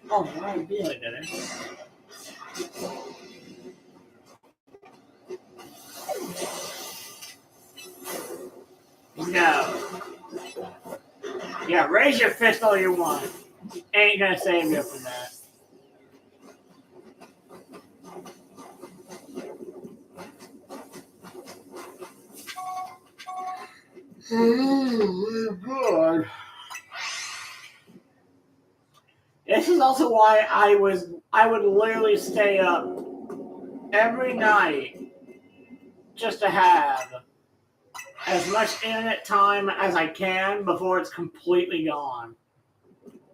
Speaker 1: Oh, I didn't be like that. No. Yeah, raise your fist all you want. Ain't gonna save you from that. Oh, God. This is also why I would literally stay up every night just to have as much internet time as I can before it's completely gone.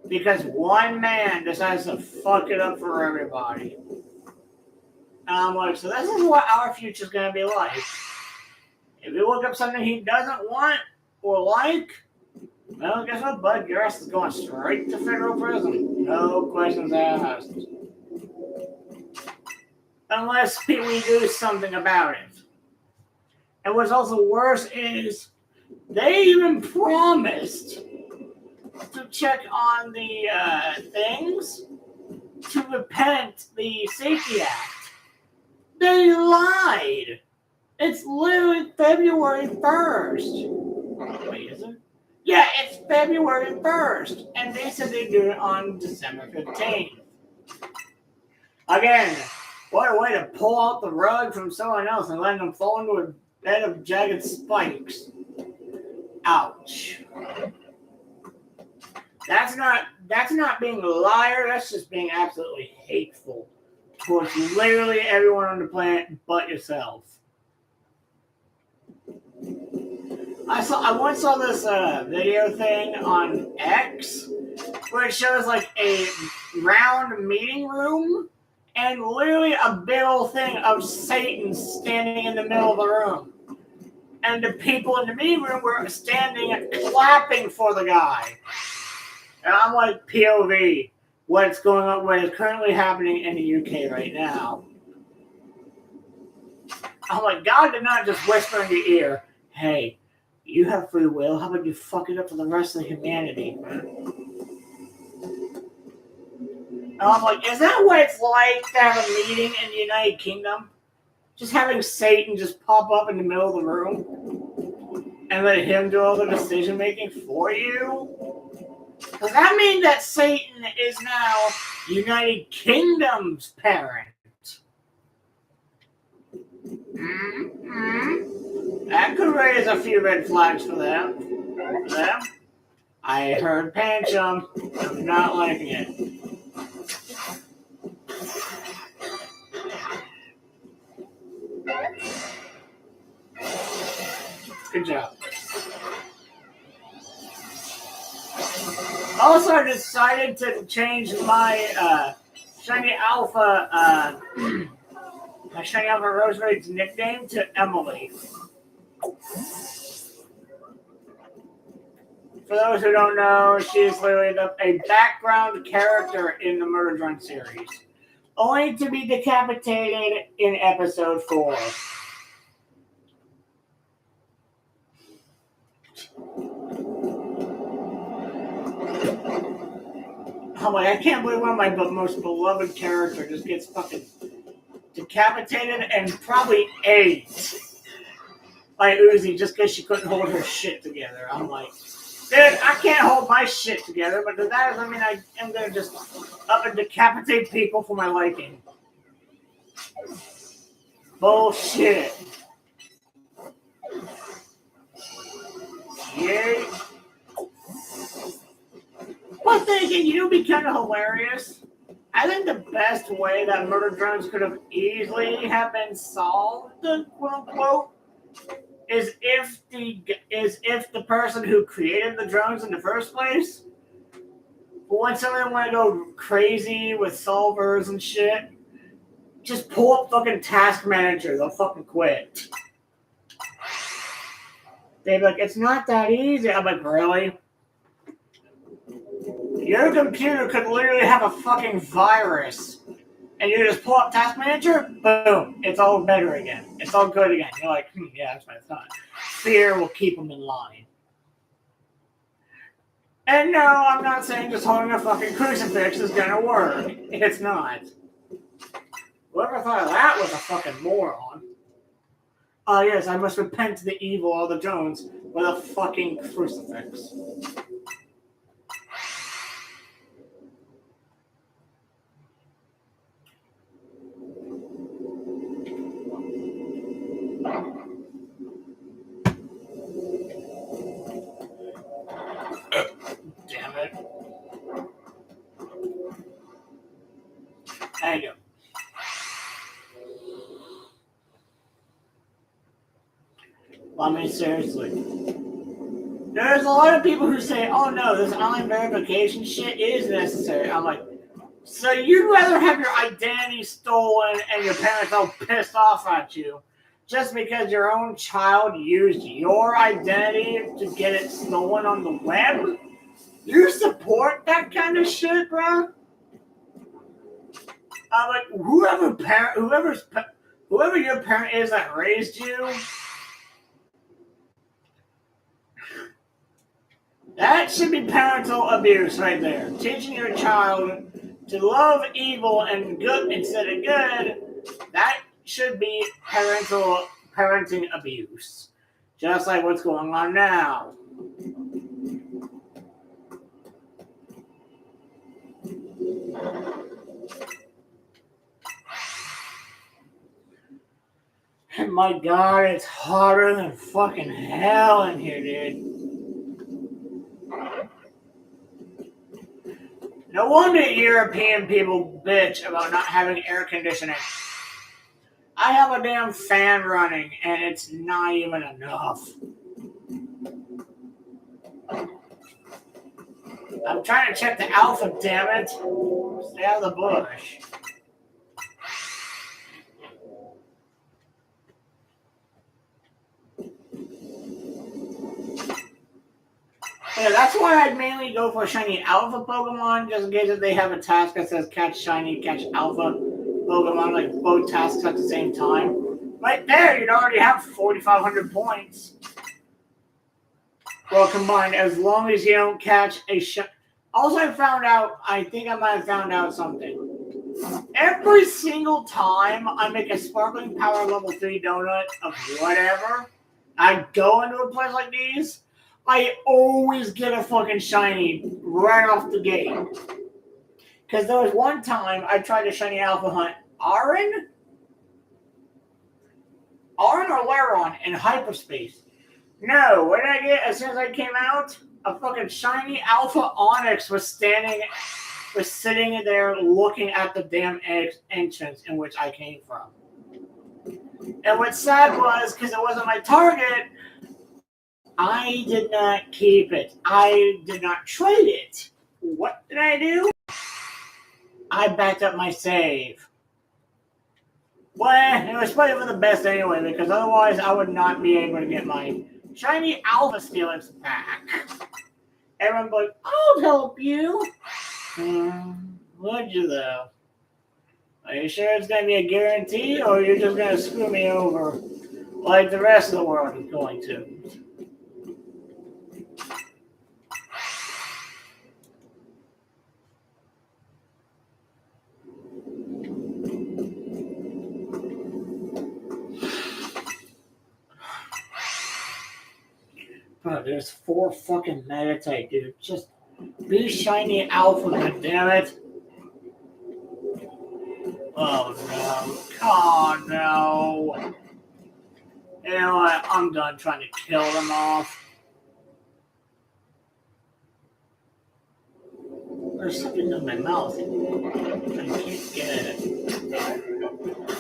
Speaker 1: Because one man decides to fuck it up for everybody. And I'm like, so this is what our future's gonna be like. If you look up something he doesn't want or like, well, guess what, bud? Your ass is going straight to federal prison. No questions asked. Unless we do something about it. And what's also worse is they even promised to check on the things to repent the Safety Act. They lied. It's literally February 1st. Wait, is it? Yeah, it's February 1st. And they said they'd do it on December 15th. Again, what a way to pull out the rug from someone else and let them fall into a bed of jagged spikes. Ouch. That's not being a liar, that's just being absolutely hateful towards literally everyone on the planet but yourself. I once saw this video thing on X where it shows like a round meeting room and literally a big old thing of Satan standing in the middle of the room. And the people in the meeting room were standing and clapping for the guy. And I'm like, POV, what's going on, what is currently happening in the UK right now. I'm like, God did not just whisper in your ear, hey, you have free will, how about you fuck it up for the rest of humanity? And I'm like, is that what it's like to have a meeting in the United Kingdom? Just having Satan just pop up in the middle of the room and let him do all the decision making for you? Does that mean that Satan is now United Kingdom's parent? Mm-hmm. That could raise a few red flags for them. I heard Pancham. I'm not liking it. Good job. Also, I decided to change my Shiny Alpha Rosemary's nickname to Emily. For those who don't know, she is literally a background character in the Murder Drunk series, only to be decapitated in episode 4. I'm like, I can't believe one of my most beloved characters just gets fucking decapitated and probably ate by Uzi just because she couldn't hold her shit together. I'm like, dude, I can't hold my shit together, but that doesn't mean I am going to just up and decapitate people for my liking. Bullshit. Yay. But thinking, you'd be kind of hilarious. I think the best way that murder drones could have easily have been solved, quote unquote, is if the person who created the drones in the first place, when someone want to go crazy with solvers and shit, just pull up fucking Task Manager. They'll fucking quit. They'd be like, it's not that easy. I'm like, really? Your computer could literally have a fucking virus. And you just pull up Task Manager, boom, it's all better again. It's all good again. You're like, yeah, that's what I thought. Fear will keep them in line. And no, I'm not saying just holding a fucking crucifix is gonna work. It's not. Whoever thought that was a fucking moron. Oh yes, I must repent to the evil of the Jones with a fucking crucifix. Damn it. There you go. Well, I mean, seriously. There's a lot of people who say, oh no, this online verification shit is necessary. I'm like, so you'd rather have your identity stolen and your parents all pissed off at you just because your own child used your identity to get it stolen on the web? You support that kind of shit, bro? I'm like, whoever your parent is that raised you, that should be parental abuse right there. Teaching your child to love evil and good instead of good, that should be parenting abuse. Just like what's going on now. And my God, it's hotter than fucking hell in here, dude. No wonder European people bitch about not having air conditioning. I have a damn fan running, and it's not even enough. I'm trying to check the alpha, damn it. Stay out of the bush. Yeah, that's why I mainly go for shiny alpha Pokemon, just in case if they have a task that says catch shiny, catch alpha Pokemon, like both tasks at the same time. Right there, you'd already have 4,500 points. Well, combined, as long as you don't catch a shiny. Also, I think I might have found out something. Every single time I make a sparkling power level 3 donut of whatever, I go into a place like these, I always get a fucking shiny right off the gate. Because there was one time I tried to shiny alpha hunt Arin or Laron in hyperspace. No, what did I get as soon as I came out? A fucking shiny alpha Onyx was sitting there looking at the damn entrance in which I came from. And what's sad was, because it wasn't my target, I did not keep it. I did not trade it. What did I do? I backed up my save. Well, it was probably for the best anyway, because otherwise I would not be able to get my shiny alpha steelix back. Everyone like, I'll help you. Would you though? Are you sure it's going to be a guarantee, or you're just going to screw me over like the rest of the world is going to? Bro, there's 4 fucking Meditite, dude. Just be shiny alpha, goddammit. Oh no. Oh no. You know what? I'm done trying to kill them off. There's something in my mouth. I can't get it.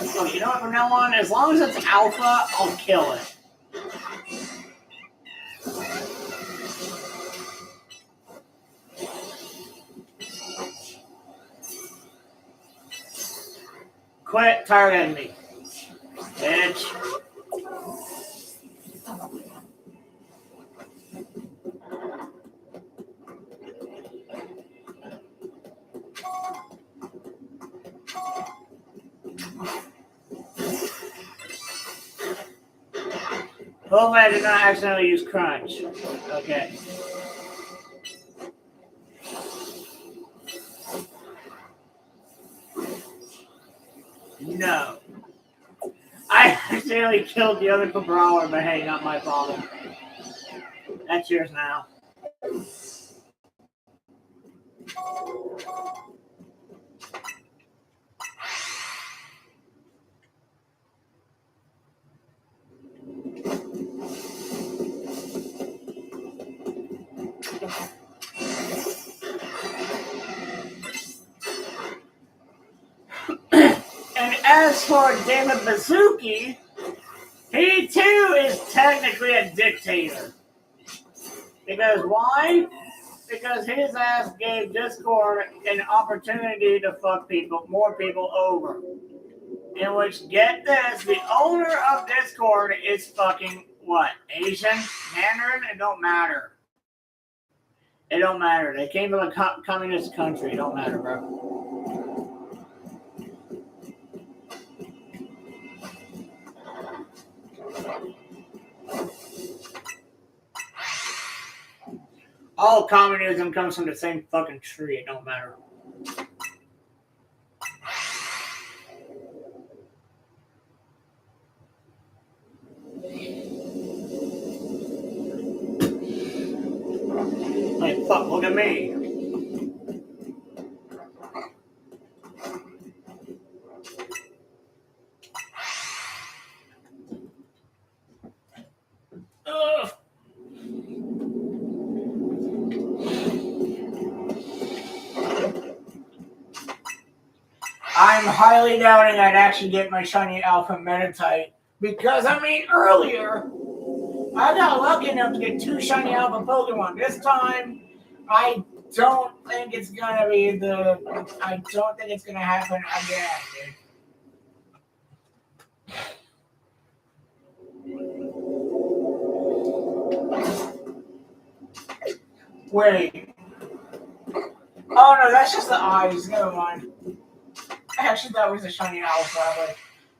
Speaker 1: So, you know what, from now on, as long as it's alpha, I'll kill it. Quit targeting me, bitch. Hopefully I did not accidentally use crunch. Okay. No. I accidentally killed the other brawler, but hey, not my problem. That's yours now. And as for David Baszucki, he too is technically a dictator. Because why? Because his ass gave Discord an opportunity to fuck more people over. In which, get this, the owner of Discord is fucking what? Asian? Mandarin? It don't matter. It don't matter. They came from a communist country. It don't matter, bro. All communism comes from the same fucking tree. It don't matter. Like, fuck, look at me. Ugh. I'm highly doubting I'd actually get my shiny alpha metatite. Because, I mean, earlier, I got lucky enough to get 2 shiny alpha Pokemon. This time, I don't think it's gonna be I don't think it's gonna happen again, dude. Wait. Oh no, that's just the eyes. Never mind. Actually, that was a shiny alpha. Like,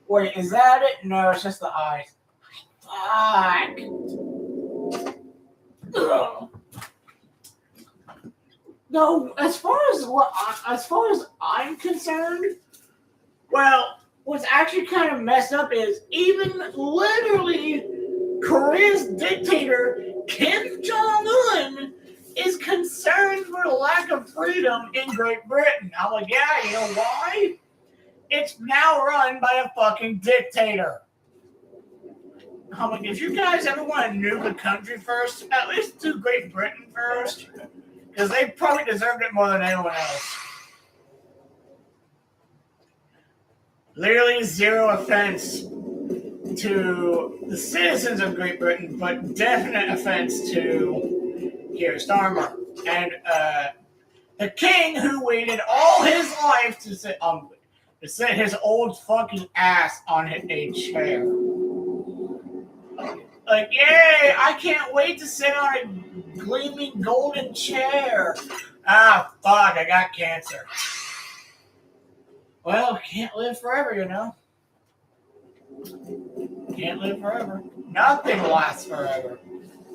Speaker 1: wait, is that it? No, it's just the eyes. Fuck. Ugh. No, as far as I'm concerned, well, what's actually kind of messed up is even literally Korea's dictator Kim Jong-un is concerned for the lack of freedom in Great Britain. I'm like, yeah, you know why? It's now run by a fucking dictator. I'm like, if you guys ever want to nuke a country first, at least do Great Britain first. Because they probably deserved it more than anyone else. Literally zero offense to the citizens of Great Britain, but definite offense to Keir Starmer. And the king who waited all his life to sit his old fucking ass on a chair. Like, yay, I can't wait to sit on a gleaming golden chair. Ah, fuck, I got cancer. Well, can't live forever, you know. Can't live forever. Nothing lasts forever.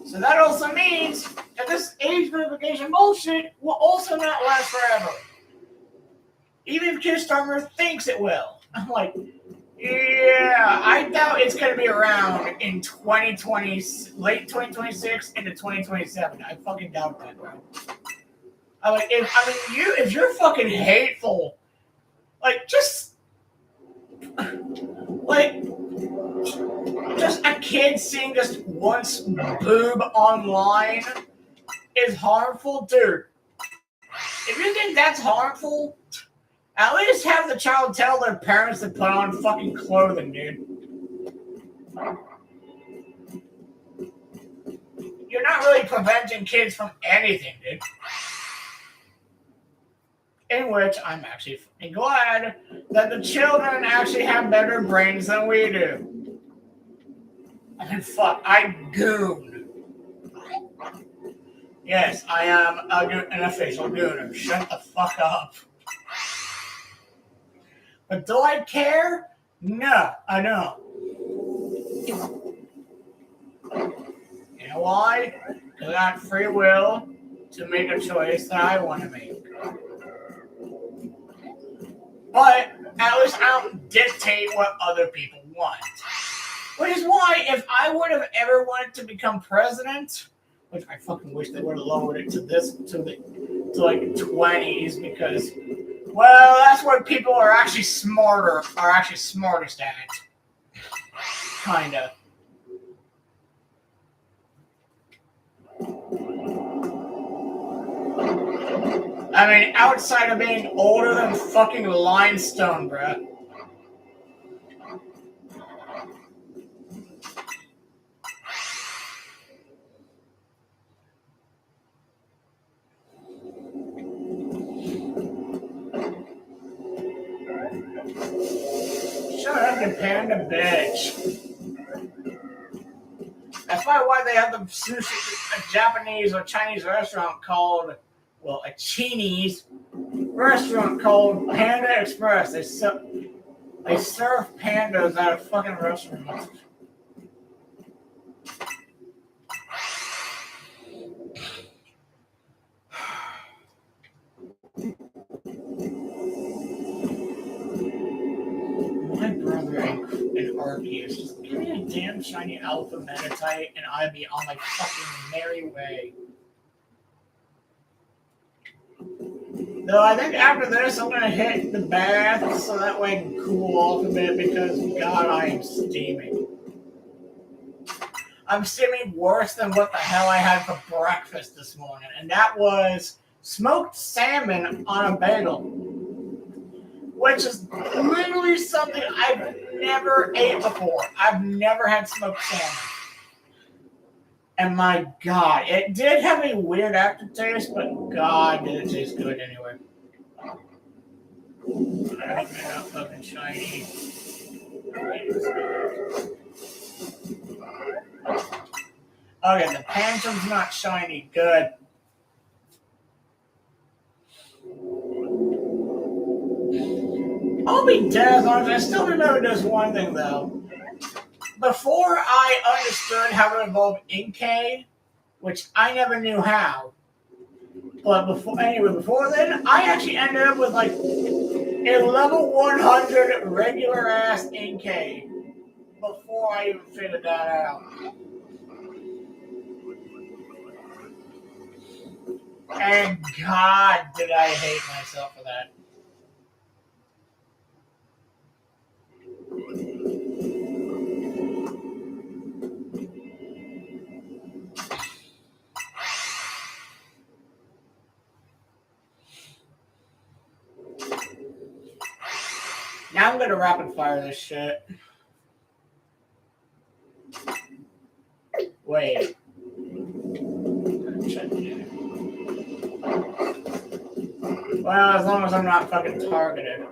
Speaker 1: So that also means that this age verification bullshit will also not last forever. Even if Keir Starmer thinks it will. I'm like, yeah, I doubt it's going to be around in 2020, late 2026 into 2027. I fucking doubt that, bro. I'm like, if you're fucking hateful, like, just a kid seeing just once boob online is harmful, dude. If you think that's harmful, at least have the child tell their parents to put on fucking clothing, dude. You're not really preventing kids from anything, dude. In which I'm actually fucking glad that the children actually have better brains than we do. I mean, fuck, I goon. Yes, I am an official gooner. Shut the fuck up. But do I care? No, I don't. You know why? Because I have free will to make a choice that I want to make. But At least I don't dictate what other people want. Which is why, if I would have ever wanted to become president, which I fucking wish they would have lowered it to like 20s, because, well, that's what people are actually smartest at. Kinda. I mean, outside of being older than fucking limestone, bruh. Shut up, you panda bitch. That's probably why they have the sushi, a Japanese or Chinese restaurant called, well, a Chinese restaurant called Panda Express. They serve pandas at a fucking restaurant. My brother and Arceus, just give me a damn shiny alpha metatite and I'd be on my fucking merry way. Though I think after this I'm gonna hit the bath so that way I can cool off a bit, because God, I am steaming. I'm steaming worse than what the hell I had for breakfast this morning, and that was smoked salmon on a bagel, which is literally something I've never ate before. I've never had smoked salmon. And my God, it did have a weird aftertaste, but God, did it taste good anyway. I think they're not fucking shiny. Okay, the Pantom's not shiny. Good. I'll be dead honest. I still remember this one thing though. Before I understood how to evolve Inkay, which I never knew how, but before then, I actually ended up with like a level 100 regular ass Inkay before I even figured that out. And God, did I hate myself for that. Now I'm gonna rapid fire this shit. Wait. Well, as long as I'm not fucking targeted.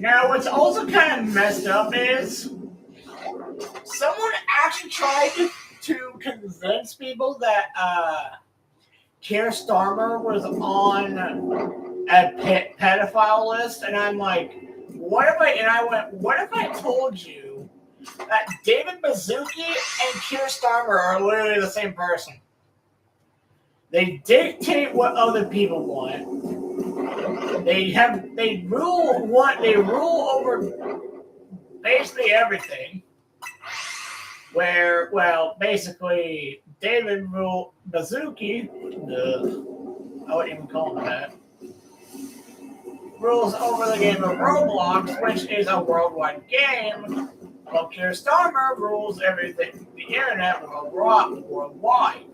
Speaker 1: Now, what's also kind of messed up is someone actually tried to convince people that Starmer was on a pedophile list, and I'm like, what if I told you that David Baszucki and Starmer are literally the same person? They dictate what other people want. They rule over basically everything. Where, well, basically David Baszucki, I wouldn't even call him that, rules over the game of Roblox, which is a worldwide game, while Keir Starmer rules everything, the internet worldwide.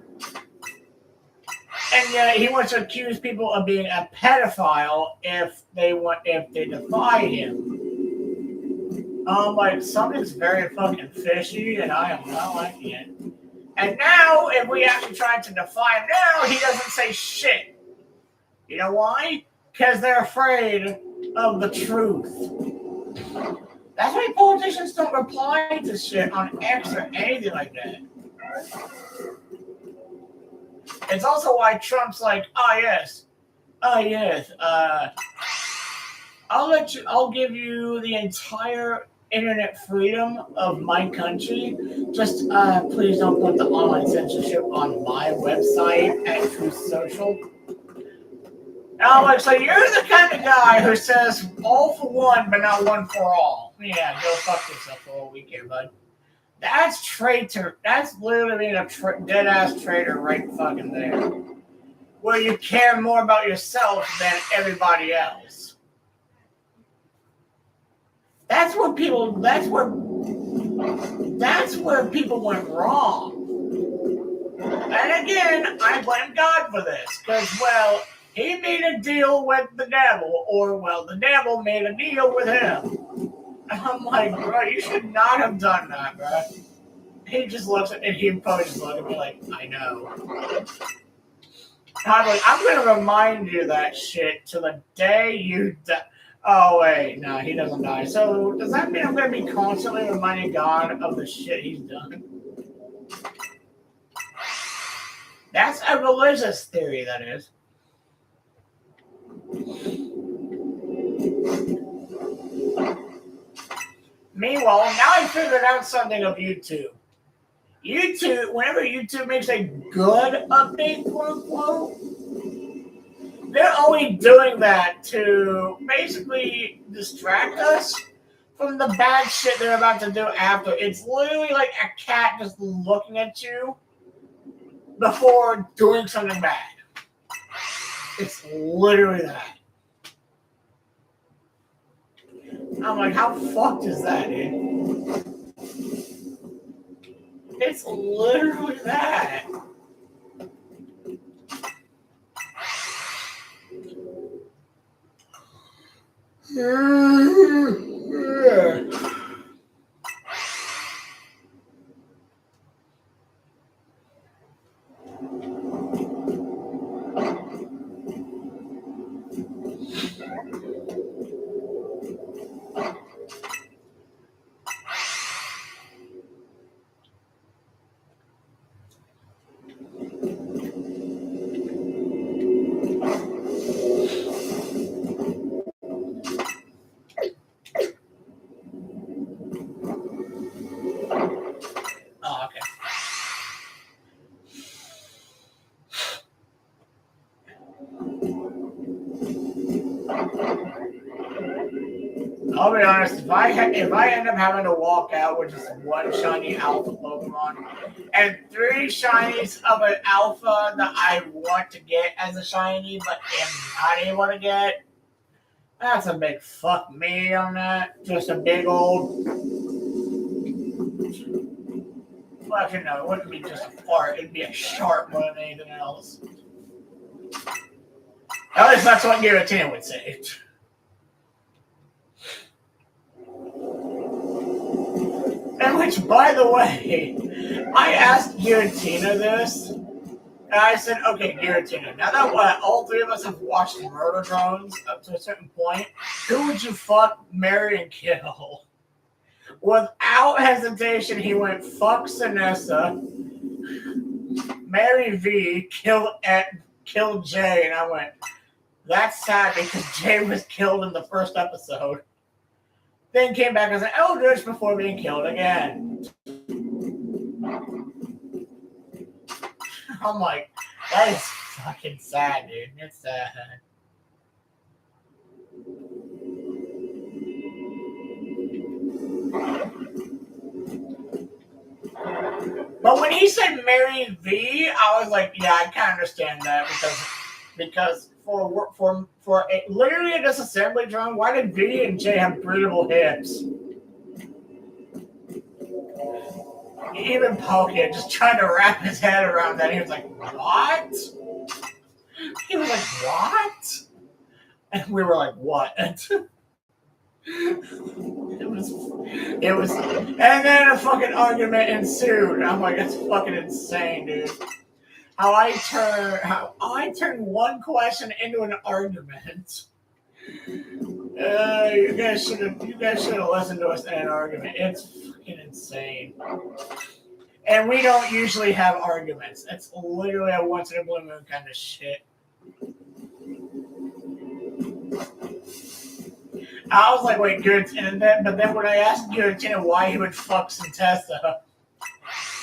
Speaker 1: And yet he wants to accuse people of being a pedophile if they defy him. Like something's very fucking fishy, and I am not liking it. And now, if we actually try to defy him now, he doesn't say shit. You know why? Because they're afraid of the truth. That's why politicians don't reply to shit on X or anything like that. It's also why Trump's like, oh yes, I'll give you the entire internet freedom of my country. Just please don't put the online censorship on my website at Truth Social. And I'm like, so you're the kind of guy who says all for one, but not one for all. Yeah, go fuck yourself for a weekend, bud. That's traitor. That's literally being a dead ass traitor right fucking there. Where you care more about yourself than everybody else. That's where people went wrong. And again, I blame God for this. Because, well, he made a deal with the devil. Or, well, the devil made a deal with him. And I'm like, bro, you should not have done that, bro. He just looks at, and he probably just looked at me like, I know. I'm like, I'm going to remind you that shit till the day you die. Oh, wait, no, he doesn't die. So, does that mean I'm going to be constantly reminding God of the shit he's done? That's a religious theory, that is. Meanwhile, now I figured out something of YouTube. Whenever YouTube makes a good update, quote unquote, they're only doing that to basically distract us from the bad shit they're about to do after. It's literally like a cat just looking at you before doing something bad. It's literally that. I'm like, how fucked is that, dude? It's literally that. I'll be honest, if I end up having to walk out with just one shiny alpha Pokemon and 3 shinies of an alpha that I want to get as a shiny but am not able to get, that's a big fuck me on that. Just a big old... Well, actually, no, it wouldn't be just a fart. It'd be a sharp more than anything else. At least that's what Giratina would say. And which, by the way, I asked Giratina this, and I said, okay, Giratina, now that all 3 of us have watched Murder Drones up to a certain point, who would you fuck, marry, and kill? Without hesitation, he went, fuck Sinessa, marry V, kill Jay, and I went, that's sad because Jay was killed in the first episode. Then came back as an Eldritch before being killed again. I'm like, that is fucking sad, dude. It's sad. But when he said marry V, I was like, yeah, I can understand that because for literally a disassembly drone, why did V and J have breathable hips? Even Pokia just trying to wrap his head around that. He was like, what? He was like, what? And we were like, what? It was, and then a fucking argument ensued. I'm like, that's fucking insane, dude. How I turn one question into an argument. You guys should have listened to us in an argument. It's fucking insane. And we don't usually have arguments. It's literally a once in a blue moon kind of shit. I was like, wait, good. But then when I asked Giratina why he would fuck Santessa,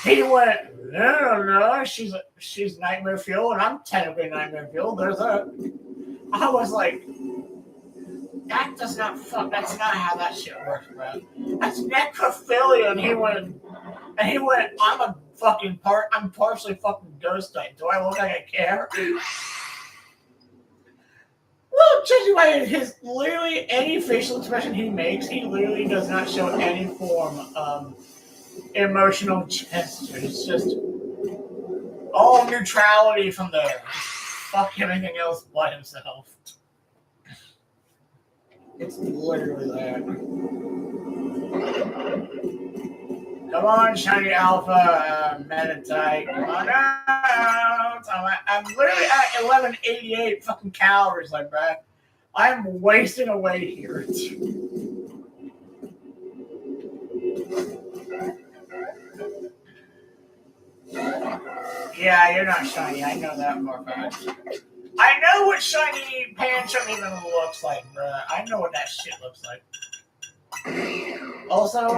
Speaker 1: he went, no, she's Nightmare Fuel, and I'm technically Nightmare Fuel. I was like, that's not how that shit works, bro. That's necrophilia. And he went, I'm partially fucking ghost type. Do I look like I care? Well, judging by literally any facial expression he makes, he literally does not show any form of emotional gesture. It's just all neutrality from there. Fuck everything else but himself. It's literally that. Come on, Shiny Alpha, Meditate. Come on out. I'm literally at 1188 fucking calories, like, bruh. I'm wasting away here. Yeah, you're not shiny. I know that for a fact. I know what shiny Pancham even looks like, bruh. I know what that shit looks like. Also,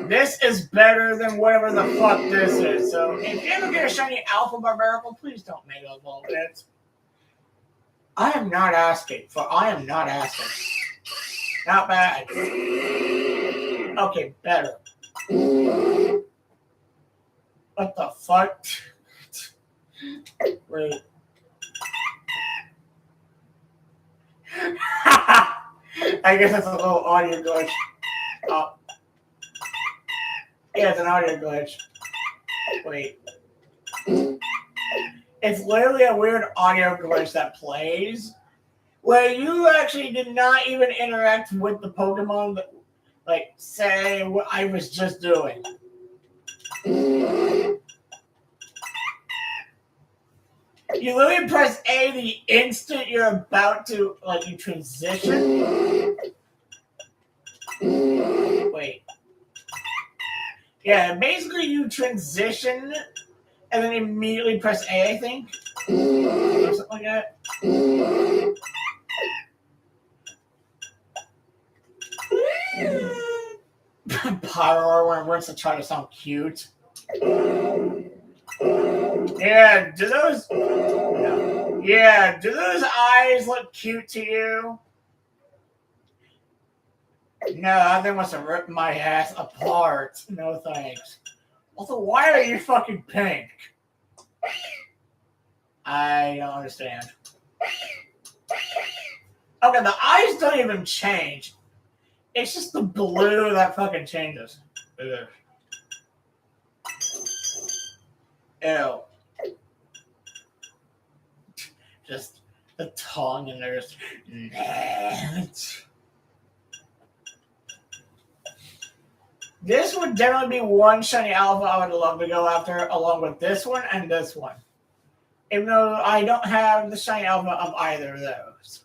Speaker 1: this is better than whatever the fuck this is. So, if you ever get a shiny Alpha Barbarical, please don't make those little bits. I am not asking. Not bad. Okay, better. What the fuck? Wait. I guess that's a little audio glitch. Yeah, it's an audio glitch. Wait. It's literally a weird audio glitch that plays where you actually did not even interact with the Pokemon that, like, say what I was just doing. You literally press A the instant you're about to, like, you transition. Wait. Yeah, basically you transition and then immediately press A, I think. Or something like that. Pyro when it wants to try to sound cute. Yeah, do those eyes look cute to you? No, that thing wants to rip my ass apart. No thanks. Also, why are you fucking pink? I don't understand. Okay, the eyes don't even change. It's just the blue that fucking changes. Ugh. Ew. Just the tongue and there's. This would definitely be one shiny alpha I would love to go after, along with this one and this one. Even though I don't have the shiny alpha of either of those.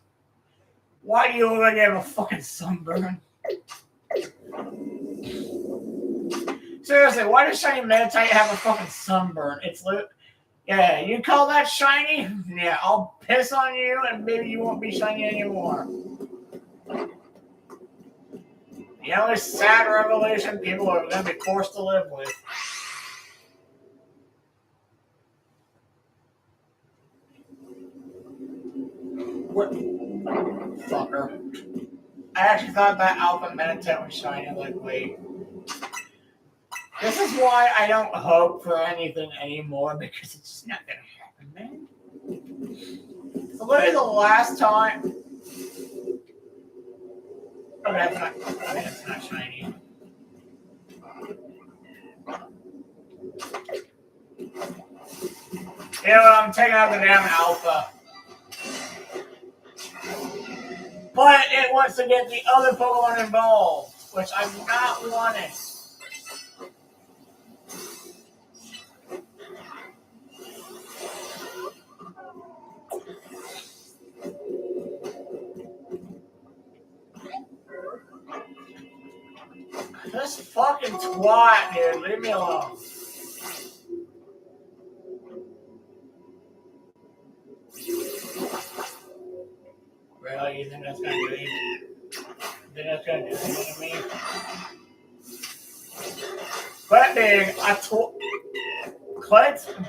Speaker 1: Why do you look like you have a fucking sunburn? Seriously, why does shiny Meditite have a fucking sunburn? Yeah, you call that shiny? Yeah, I'll piss on you and maybe you won't be shiny anymore. The only sad revelation people are going to be forced to live with. What? Fucker. I actually thought that Alpha Meditate was shiny. I'm like, wait. This is why I don't hope for anything anymore, because it's just not going to happen, man. It's literally the last time. Oh, that's not shiny. You know what? I'm taking out the damn alpha. But it wants to get the other Pokemon involved, which I'm not wanting. This fucking twat, dude. Leave me alone. Really? You think that's gonna do anything? You think that's gonna do anything to me? Quit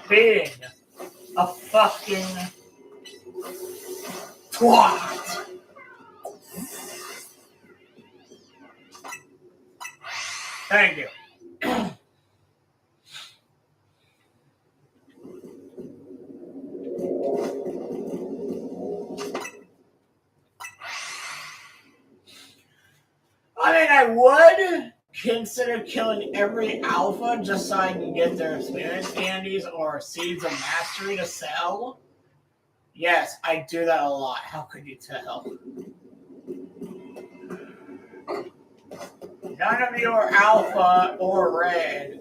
Speaker 1: being a fucking twat. Thank you. I mean, I would consider killing every alpha just so I can get their experience candies or seeds of mastery to sell. Yes, I do that a lot. How could you tell? None of you are alpha or red.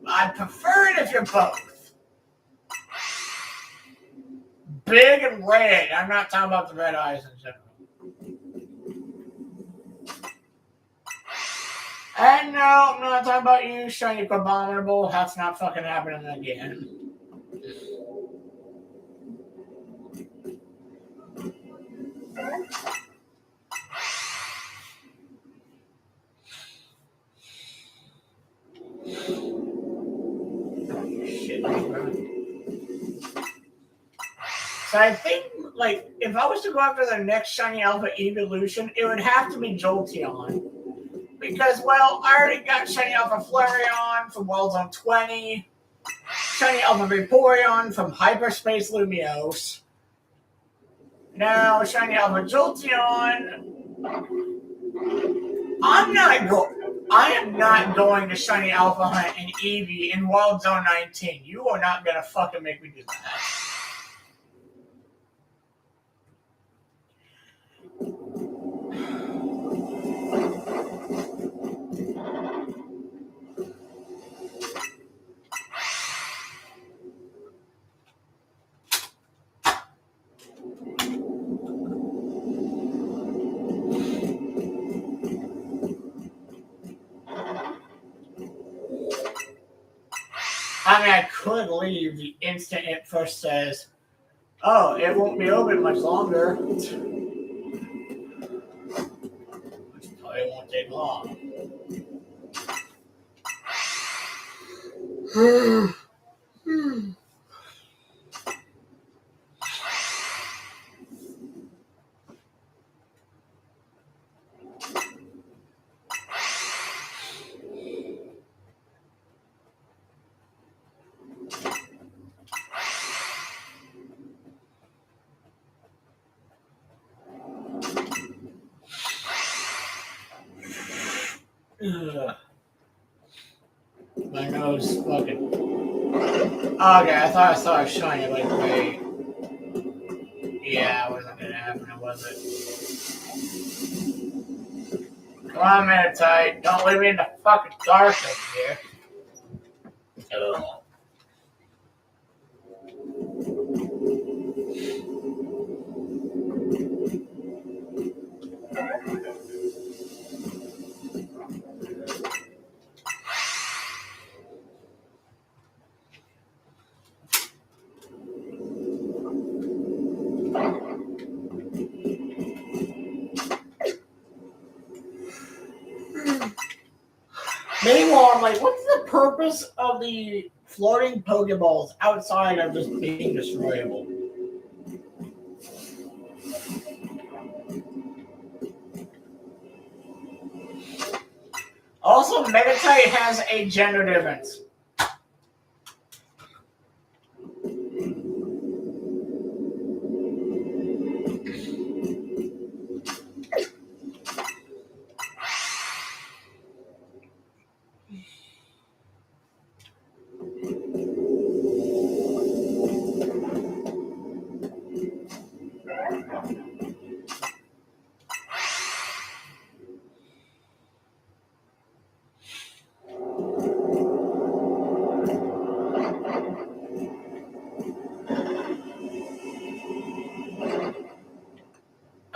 Speaker 1: I'd prefer it if you're both. Big and red. I'm not talking about the red eyes in general. And no, I'm not talking about you, shiny abominable. That's not fucking happening again. Shit, so I think, like, if I was to go after the next shiny alpha evolution, it would have to be Jolteon. Because, well, I already got shiny alpha Flareon from World Zone 20, shiny alpha Vaporeon from Hyperspace Lumiose. Now, shiny alpha Jolteon. I am not going to shiny alpha hunt an Eevee in World Zone 19. You are not gonna fucking make me do that. I mean, I could leave the instant it first says, oh, it won't be open much longer. Which probably won't take long. My nose fucking. Okay, I thought I saw a shiny, like, wait. Yeah, it wasn't gonna happen, was it? Come on, Meditite. Don't leave me in the fucking dark up here. Ugh. Meanwhile, I'm like, what's the purpose of the floating Pokeballs outside of just being destroyable? Also, Meditite has a gender difference.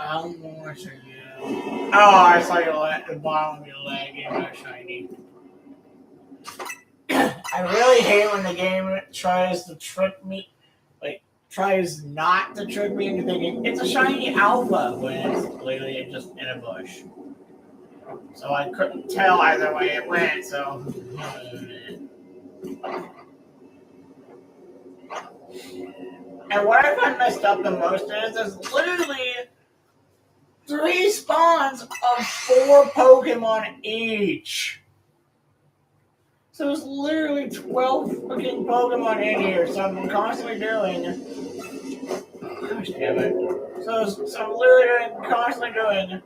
Speaker 1: How much are you? Oh, I saw the bottom of your leg. You're not shiny. I really hate when the game tries to trick me, like tries not to trick me into thinking it's a shiny alpha when it's literally just in a bush. So I couldn't tell either way it went. So. And what I find messed up the most is there's literally 3 spawns of 4 Pokemon each. So there's literally 12 freaking Pokemon in here, so I'm constantly doing. Gosh damn it. So I'm literally constantly doing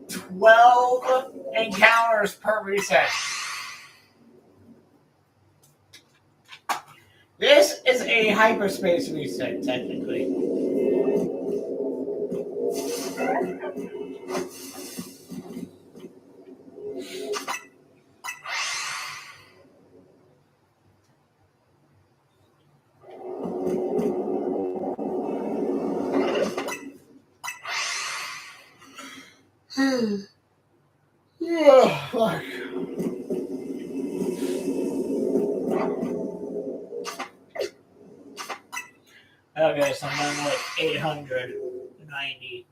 Speaker 1: 12 encounters per reset. This is a hyperspace reset, technically. Yeah, fuck. Okay, so I'm on like 890.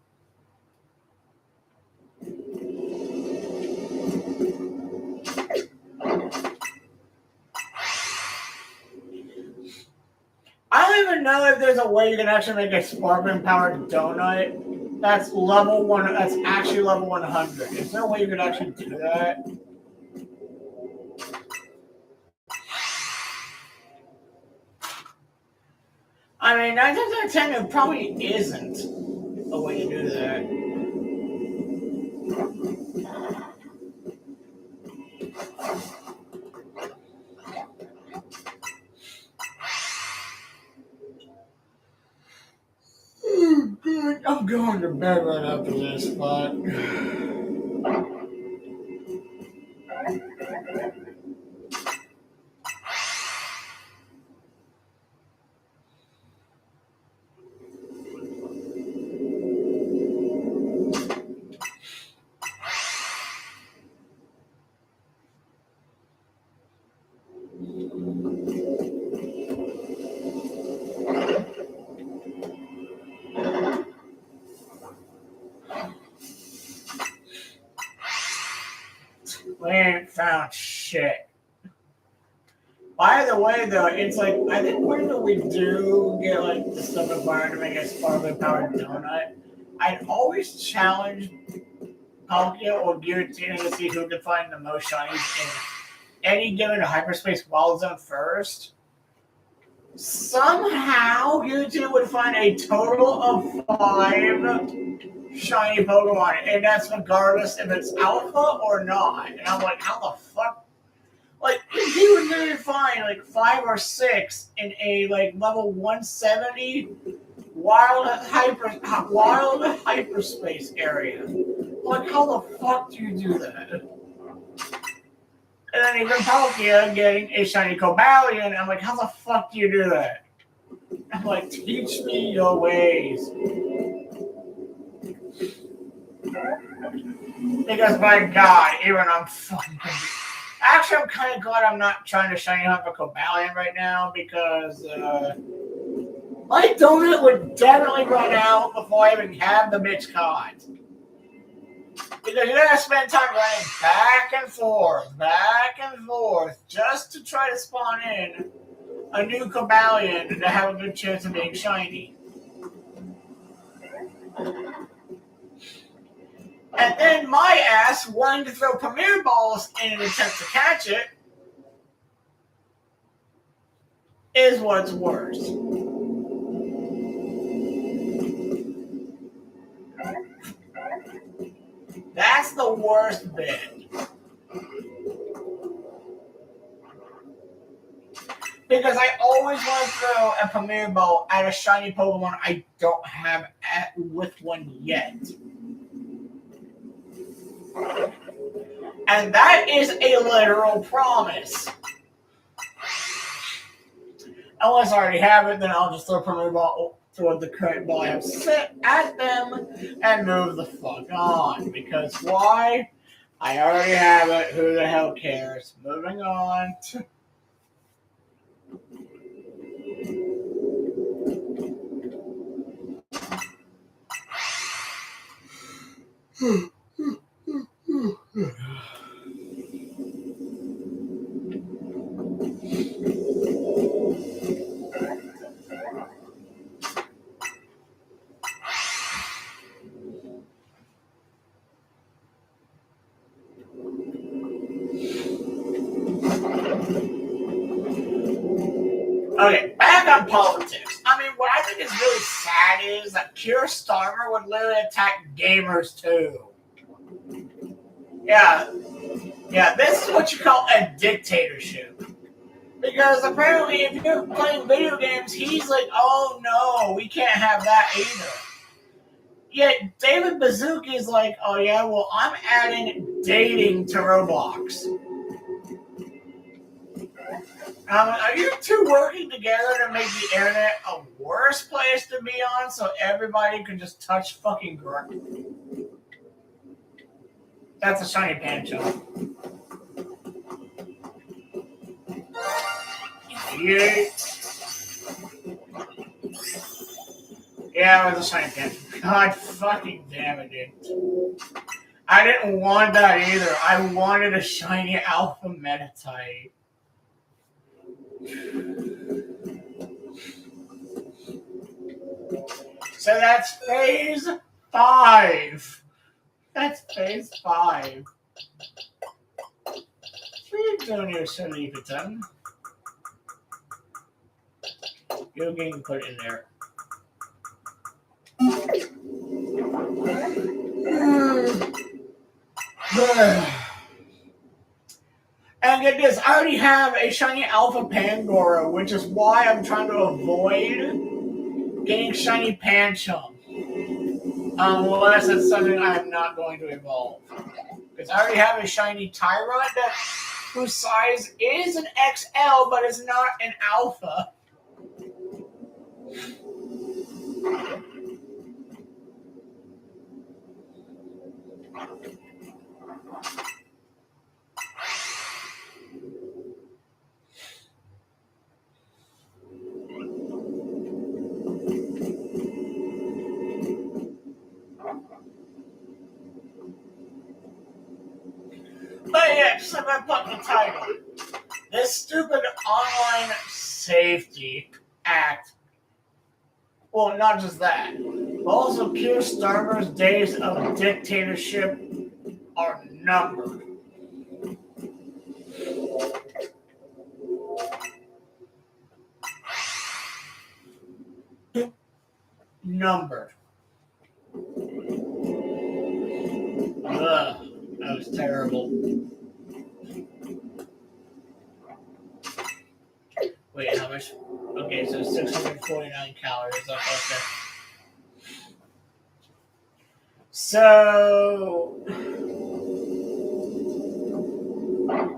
Speaker 1: I don't even know if there's a way you can actually make a sparkling powered donut that's level 1. That's actually level 100. Is there a way you could actually do that? I mean, 9 times out of 10, it probably isn't a way to do that. Oh, God. I'm going to bed right after this, but. We ain't found shit. By the way, though, it's like, I think when we do get, like, the stuff required to make a sparkling powered donut, I'd always challenge Palkia or Giratina to see who can find the most shinies in any given hyperspace wild zone first. Somehow, Giratina would find a total of 5 shiny Pokemon, and that's regardless if it's alpha or not. And I'm like, how the fuck? Like, he would literally find like 5 or 6 in a like level 170 wild hyperspace area. Like, how the fuck do you do that? And then even Palkia getting a shiny Cobalion, I'm like, how the fuck do you do that? I'm like, teach me your ways. Because my God, even I'm fucking. Actually, I'm kind of glad I'm not trying to shiny hunt for Cobalion right now because my donut would definitely run out before I even have the bitch caught. Because you're gonna spend time running back and forth, just to try to spawn in a new Cobalion to have a good chance of being shiny. And then my ass wanting to throw Premier Balls in an attempt to catch it is what's worse. That's the worst bit. Because I always want to throw a Premier Ball at a shiny Pokemon I don't have with one yet. And that is a literal promise. Unless I already have it, then I'll just throw Premier Ball. toward the current ball I have set at them and move the fuck on. Because why? I already have it. Who the hell cares? Moving on. Okay, back on politics. I mean, what I think is really sad is that pure Starmer would literally attack gamers too. Yeah, this is what you call a dictatorship. Because apparently, if you're playing video games, he's like, oh no, we can't have that either. Yet David Bazooka is like, oh yeah, well, I'm adding dating to Roblox. Are you two working together to make the internet a worse place to be on so everybody can just touch fucking ground? That's a shiny pancho. Yeah. Yeah, it was a shiny pancho. God fucking damn it, dude. I didn't want that either. I wanted a shiny alpha metatite. So that's phase 5. That's phase 5. Please don't use Solifiton. You're getting put in there. And get this, I already have a shiny Alpha Pangoro, which is why I'm trying to avoid getting shiny Pancham. Unless it's something I'm not going to evolve. Because I already have a shiny Tyrant whose size is an XL, but it's not an Alpha. But yeah, just like I put in the title, this stupid online safety act. Well, not just that, but also Keir Starmer's days of dictatorship are numbered. Numbered. Ugh, that was terrible. Wait, how much? Okay, so 649 calories. Okay. So,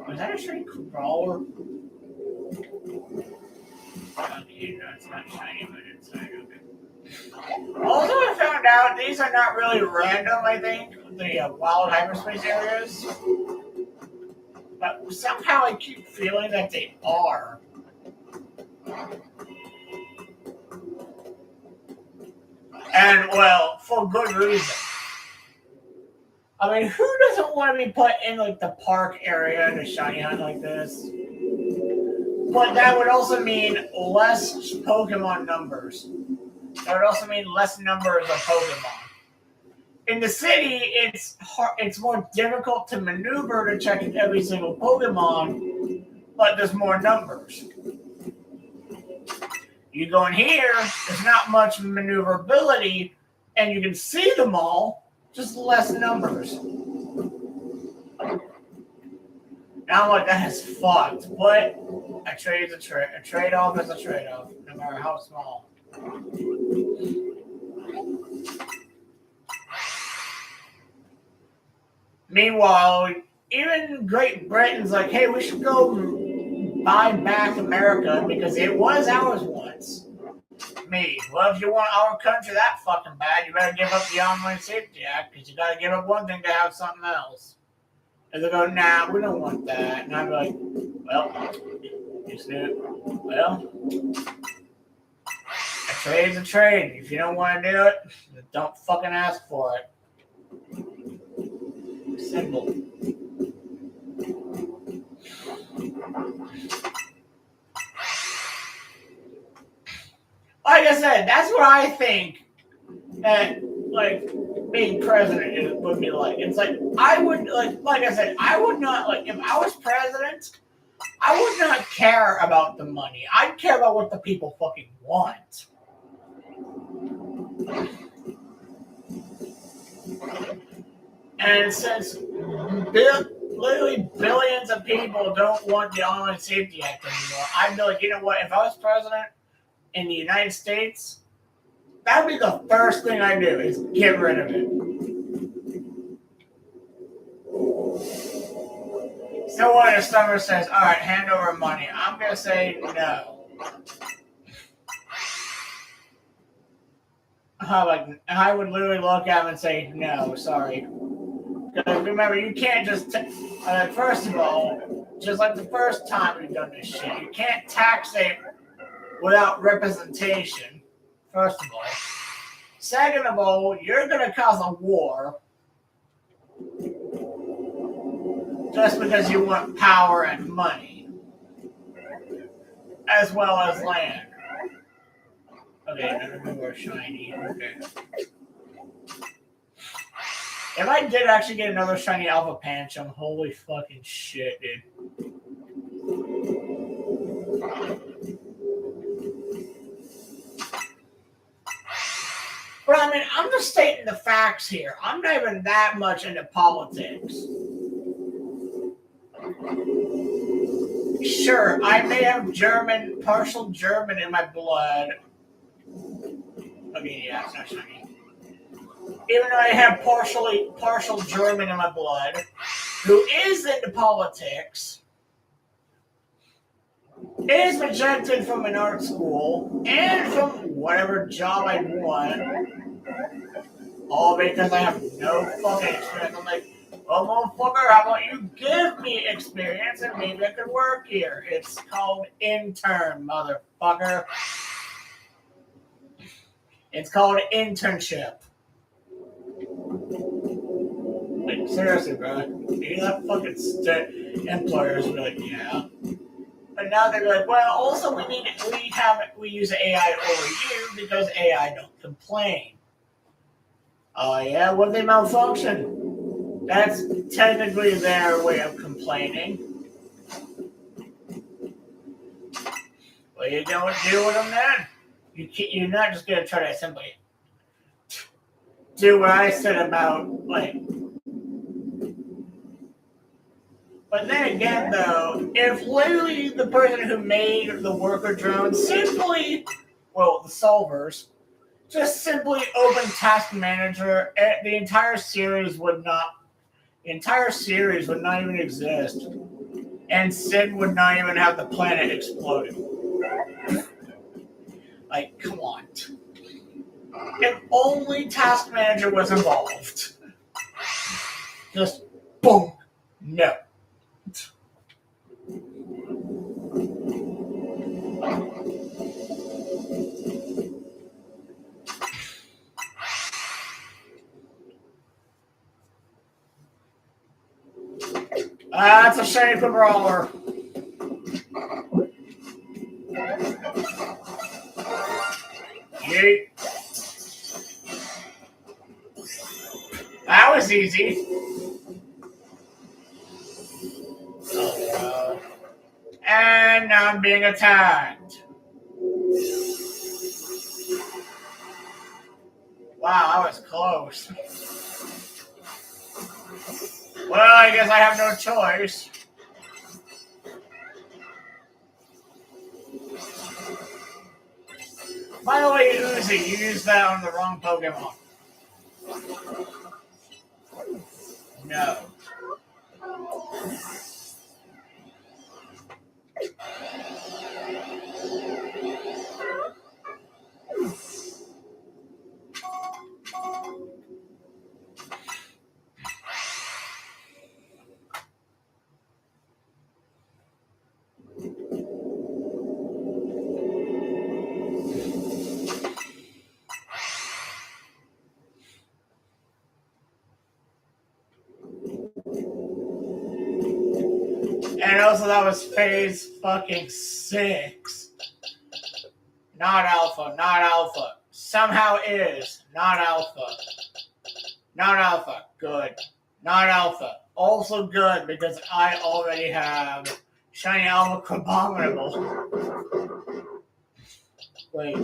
Speaker 1: was that actually a crawler? Okay, no, it's not shiny, but it's okay. Also, I found out these are not really random, I think, the wild hyperspace areas. But somehow I keep feeling that they are. And, well, for good reason. I mean, who doesn't want to be put in, like, the park area in a shiny hunt like this? But that would also mean less Pokemon numbers. That would also mean less numbers of Pokemon. In the city, it's more difficult to maneuver to check every single Pokemon, but there's more numbers. You go in here, there's not much maneuverability, and you can see them all, just less numbers. Now I'm like, that is fucked, but a trade is a trade. A trade-off is a trade-off, no matter how small. Meanwhile, even Great Britain's like, hey, we should go buy back America because it was ours once. me. Well, if you want our country that fucking bad, you better give up the Online Safety Act, because you gotta give up one thing to have something else. And they go, nah, we don't want that. And I'm like, well, isn't it? Well, a trade's a trade. If you don't want to do it, don't fucking ask for it. Simple. Like I said, that's what I think that, like, being president would be like. It's like, I would, like I said, I would not, like, if I was president, I would not care about the money. I'd care about what the people fucking want. And since literally billions of people don't want the Online Safety Act anymore, I'd be like, you know what? If I was president in the United States, that would be the first thing I do is get rid of it. So what if Starmer says, all right, hand over money? I'm going to say no. I would literally look at him and say, no, sorry. Because remember, you can't just, first of all, just like the first time we've done this shit, you can't tax it without representation, first of all. Second of all, you're going to cause a war just because you want power and money, as well as land. Okay, another more shiny. Okay. If I did actually get another shiny Alpha Pancham, holy fucking shit, dude. But I mean, I'm just stating the facts here. I'm not even that much into politics. Sure, I may have partial German in my blood. Okay, yeah, it's not shiny. Even though I have partial German in my blood, who is into politics, is rejected from an art school, and from whatever job I want, all because I have no fucking experience. I'm like, well, motherfucker, how about you give me experience and maybe I could work here? It's called intern, motherfucker. It's called internship. Like, seriously, bro. You that fucking employers were like, yeah. But now they're like, well, also we use AI over you because AI don't complain. Oh yeah, what if they malfunction? That's technically their way of complaining. Well, you don't deal with them then. You're not just gonna try to simply do what I said about, like. But then again, though, if literally the person who made the worker drone the solvers, just simply open Task Manager, the entire series would not even exist, and Sid would not even have the planet exploding. Like, come on. If only Task Manager was involved. Just boom, no. That's a shame for Brawler. Yeet. That was easy. Oh, no. And now I'm being attacked. Wow, that was close. Well, I guess I have no choice. By the way, Uzi, you used that on the wrong Pokemon. No. And also that was phase fucking 6. Not alpha, not alpha. Somehow is. Not alpha. Not alpha. Good. Not alpha. Also good because I already have shiny alpha abominable. Wait.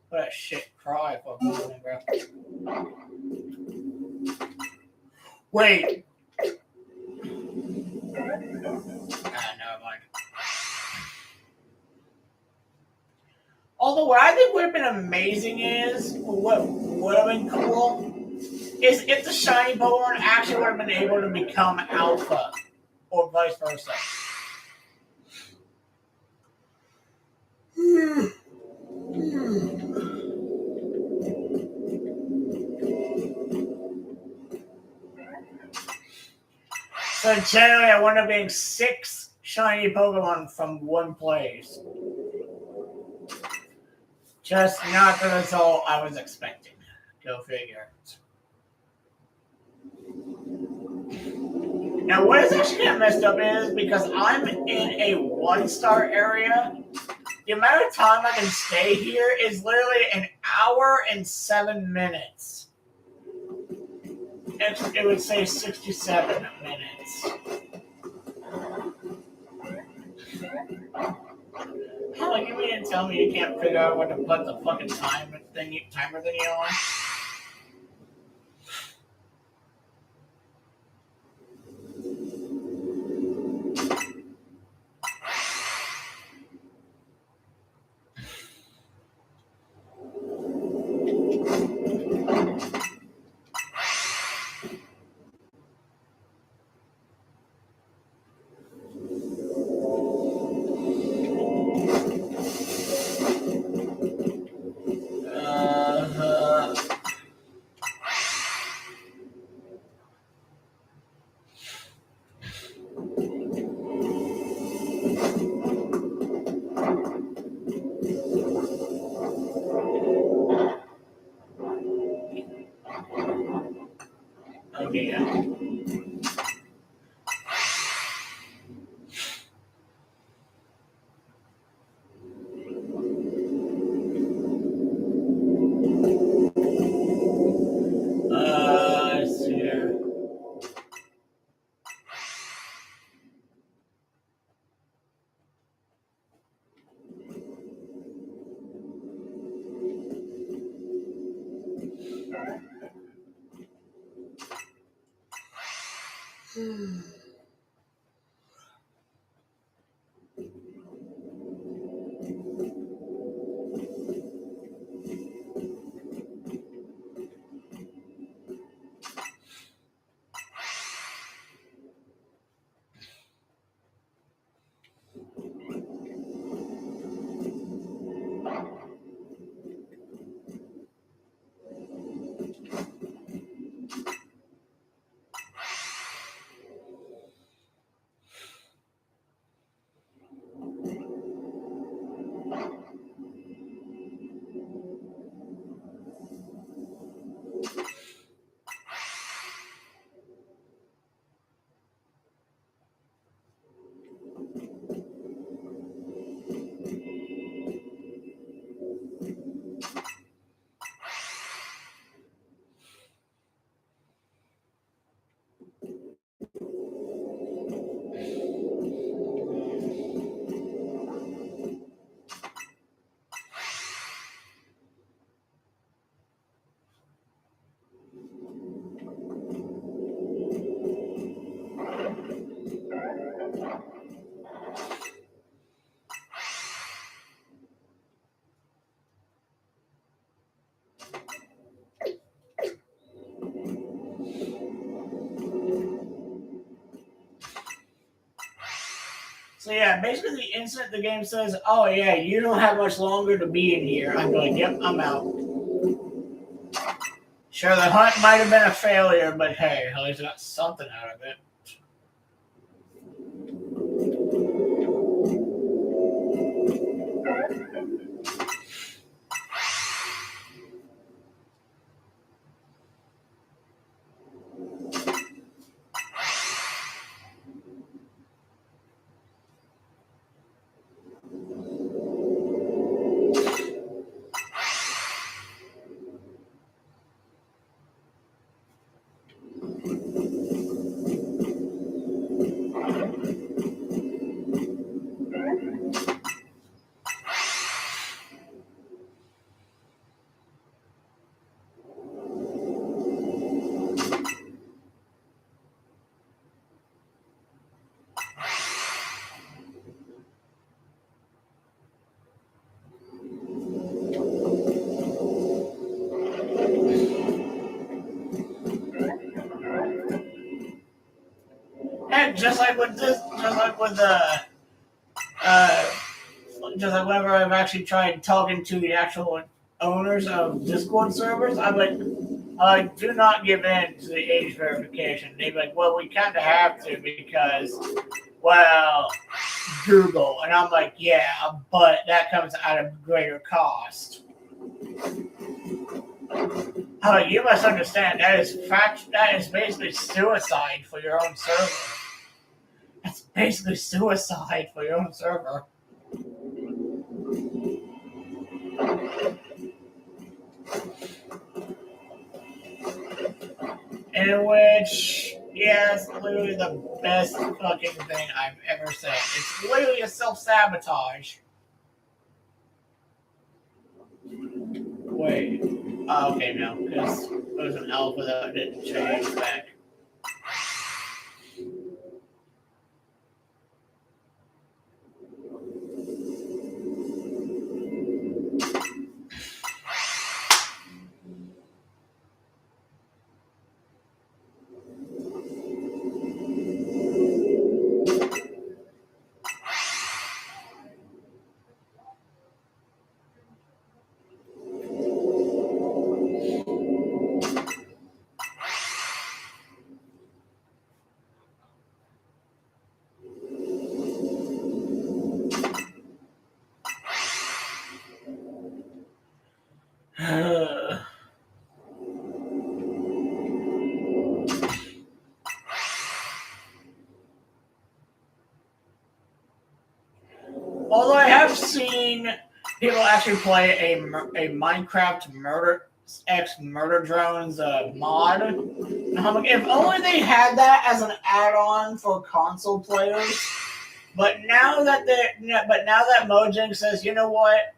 Speaker 1: What a shit cry for a moment, bro. Wait. Never mind. Although what I think would have been amazing is, what would have been cool, is if the shiny Pokemon actually would have been able to become alpha, or vice versa. So generally, I wound up getting 6 shiny Pokemon from one place. Just not the result I was expecting. Go figure. Now, what is actually kind of messed up is because I'm in a 1-star area, the amount of time I can stay here is literally an hour and 7 minutes. It would say 67 minutes. Like, you mean to tell me you can't figure out what to put the fucking timer thingy on? Okay, yeah. Let's see here. So yeah, basically the instant the game says, "Oh yeah, you don't have much longer to be in here," I'm going, "Yep, I'm out." Sure, the hunt might have been a failure, but hey, at least I got something out of it. just like with this, just like with the, uh, just like whenever I've actually tried talking to the actual owners of Discord servers, I'm like, do not give in to the age verification. They'd be like, well, we kind of have to because, well, Google. And I'm like, yeah, but that comes at a greater cost. Oh, you must understand that is basically suicide for your own server. That's basically suicide for your own server. In which, yeah, it's literally the best fucking thing I've ever said. It's literally a self-sabotage. Wait. Oh, okay, no, because it was an alpha that didn't change back. Although I have seen people actually play a Minecraft murder drones mod. And I'm like, if only they had that as an add-on for console players. But now that Mojang says, you know what,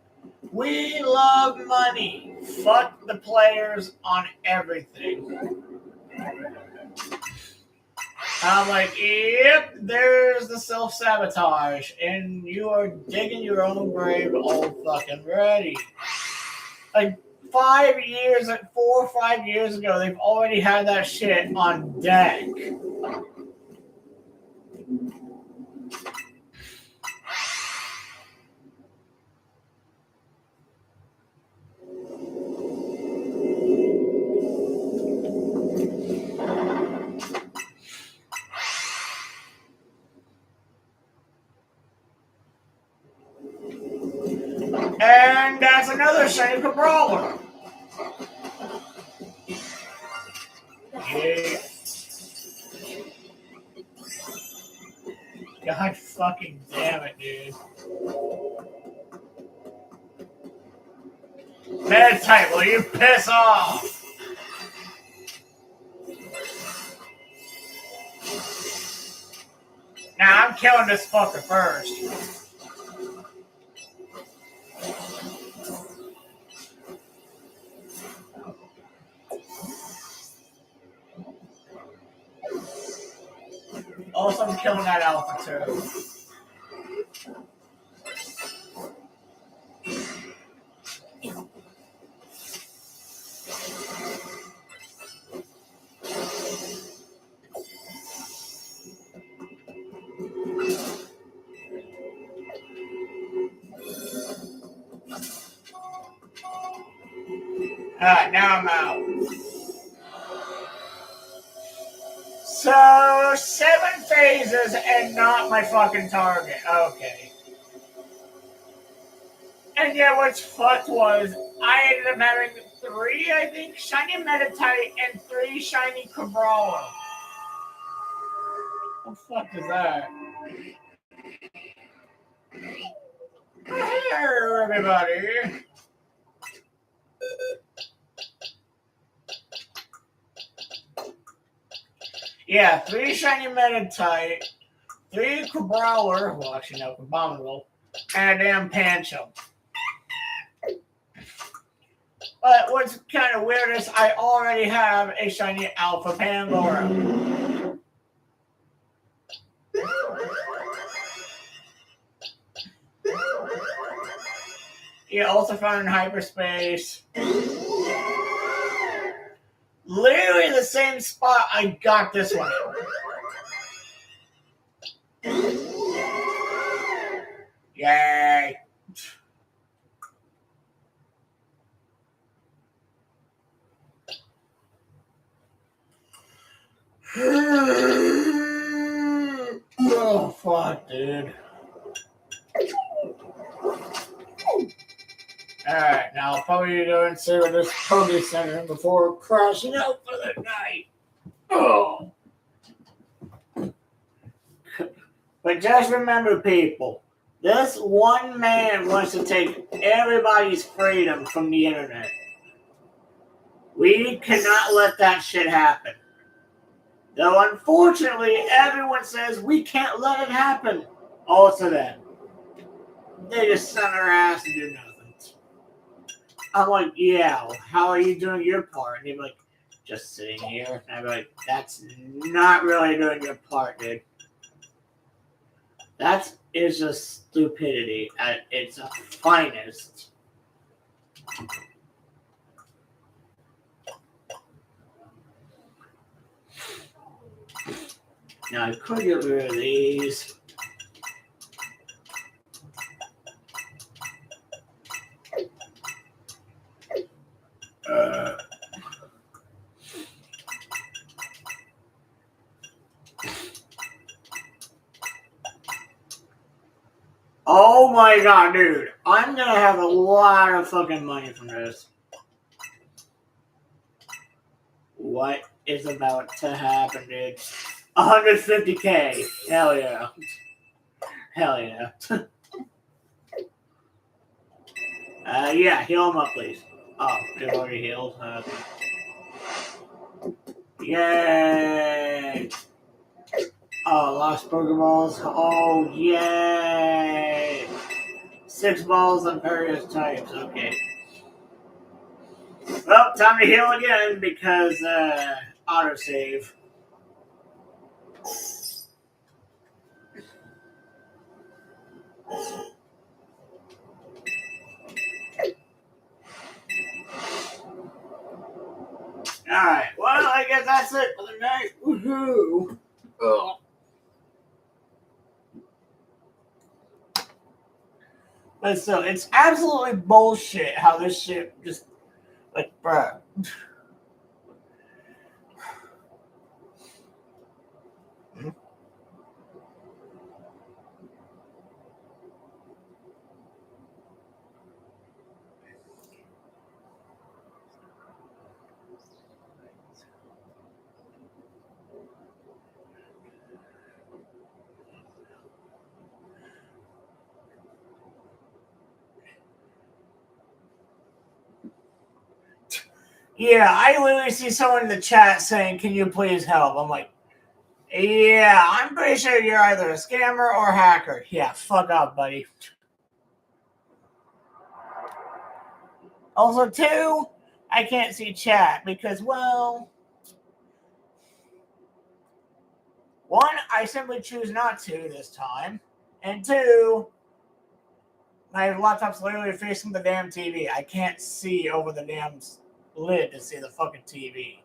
Speaker 1: we love money. Fuck the players on everything. I'm like, yep, there's the self-sabotage, and you are digging your own grave all fucking ready. Like 4 or 5 years ago, they've already had that shit on deck. And that's another shame for Brawler. Yeah. God fucking damn it, dude. Meditate, will you piss off? Now I'm killing this fucker first. Also, I'm killing that alpha too. Alright, now I'm out. So, 7 phases and not my fucking target. Okay. And yeah, what's fucked was I ended up having 3, I think, shiny Meditite and 3 shiny Cabral. What the fuck is that? Hello, everybody. Yeah, 3 shiny Meditite, 3 Cabrawler, well, actually, no, Abominable, and a damn Pancho. But what's kind of weird is I already have a shiny Alpha Pangoro. Yeah, also found in hyperspace. Literally the same spot I got this one in. Yay! Oh, fuck, dude. Alright, now I'll probably go and sit with this Kobe Center before crashing out for the night. Oh. But just remember, people, this one man wants to take everybody's freedom from the internet. We cannot let that shit happen. Though unfortunately, everyone says we can't let it happen. All to them. They just sit on their ass and do nothing. I'm like, yeah, well, how are you doing your part? And they'd be like, just sitting here. And I'd be like, that's not really doing your part, dude. That is just stupidity at its finest. Now, I could get rid of these. Oh my god, dude. I'm gonna have a lot of fucking money from this. What is about to happen, dude? 150K. Hell yeah. Hell yeah. Yeah, heal him up, please. Oh, they've already healed. Yay! Oh, lost Pokeballs. Oh, yay! 6 balls of various types. Okay. Well, time to heal again because autosave. Alright, well, I guess that's it for the night. Woohoo! Ugh. But still, it's absolutely bullshit how this shit just, like, bruh. Yeah, I literally see someone in the chat saying, "Can you please help?" I'm like, yeah, I'm pretty sure you're either a scammer or a hacker. Yeah, fuck off, buddy. Also, two, I can't see chat because, well, one, I simply choose not to this time, and two, my laptop's literally facing the damn TV. I can't see over the damn lid to see the fucking TV.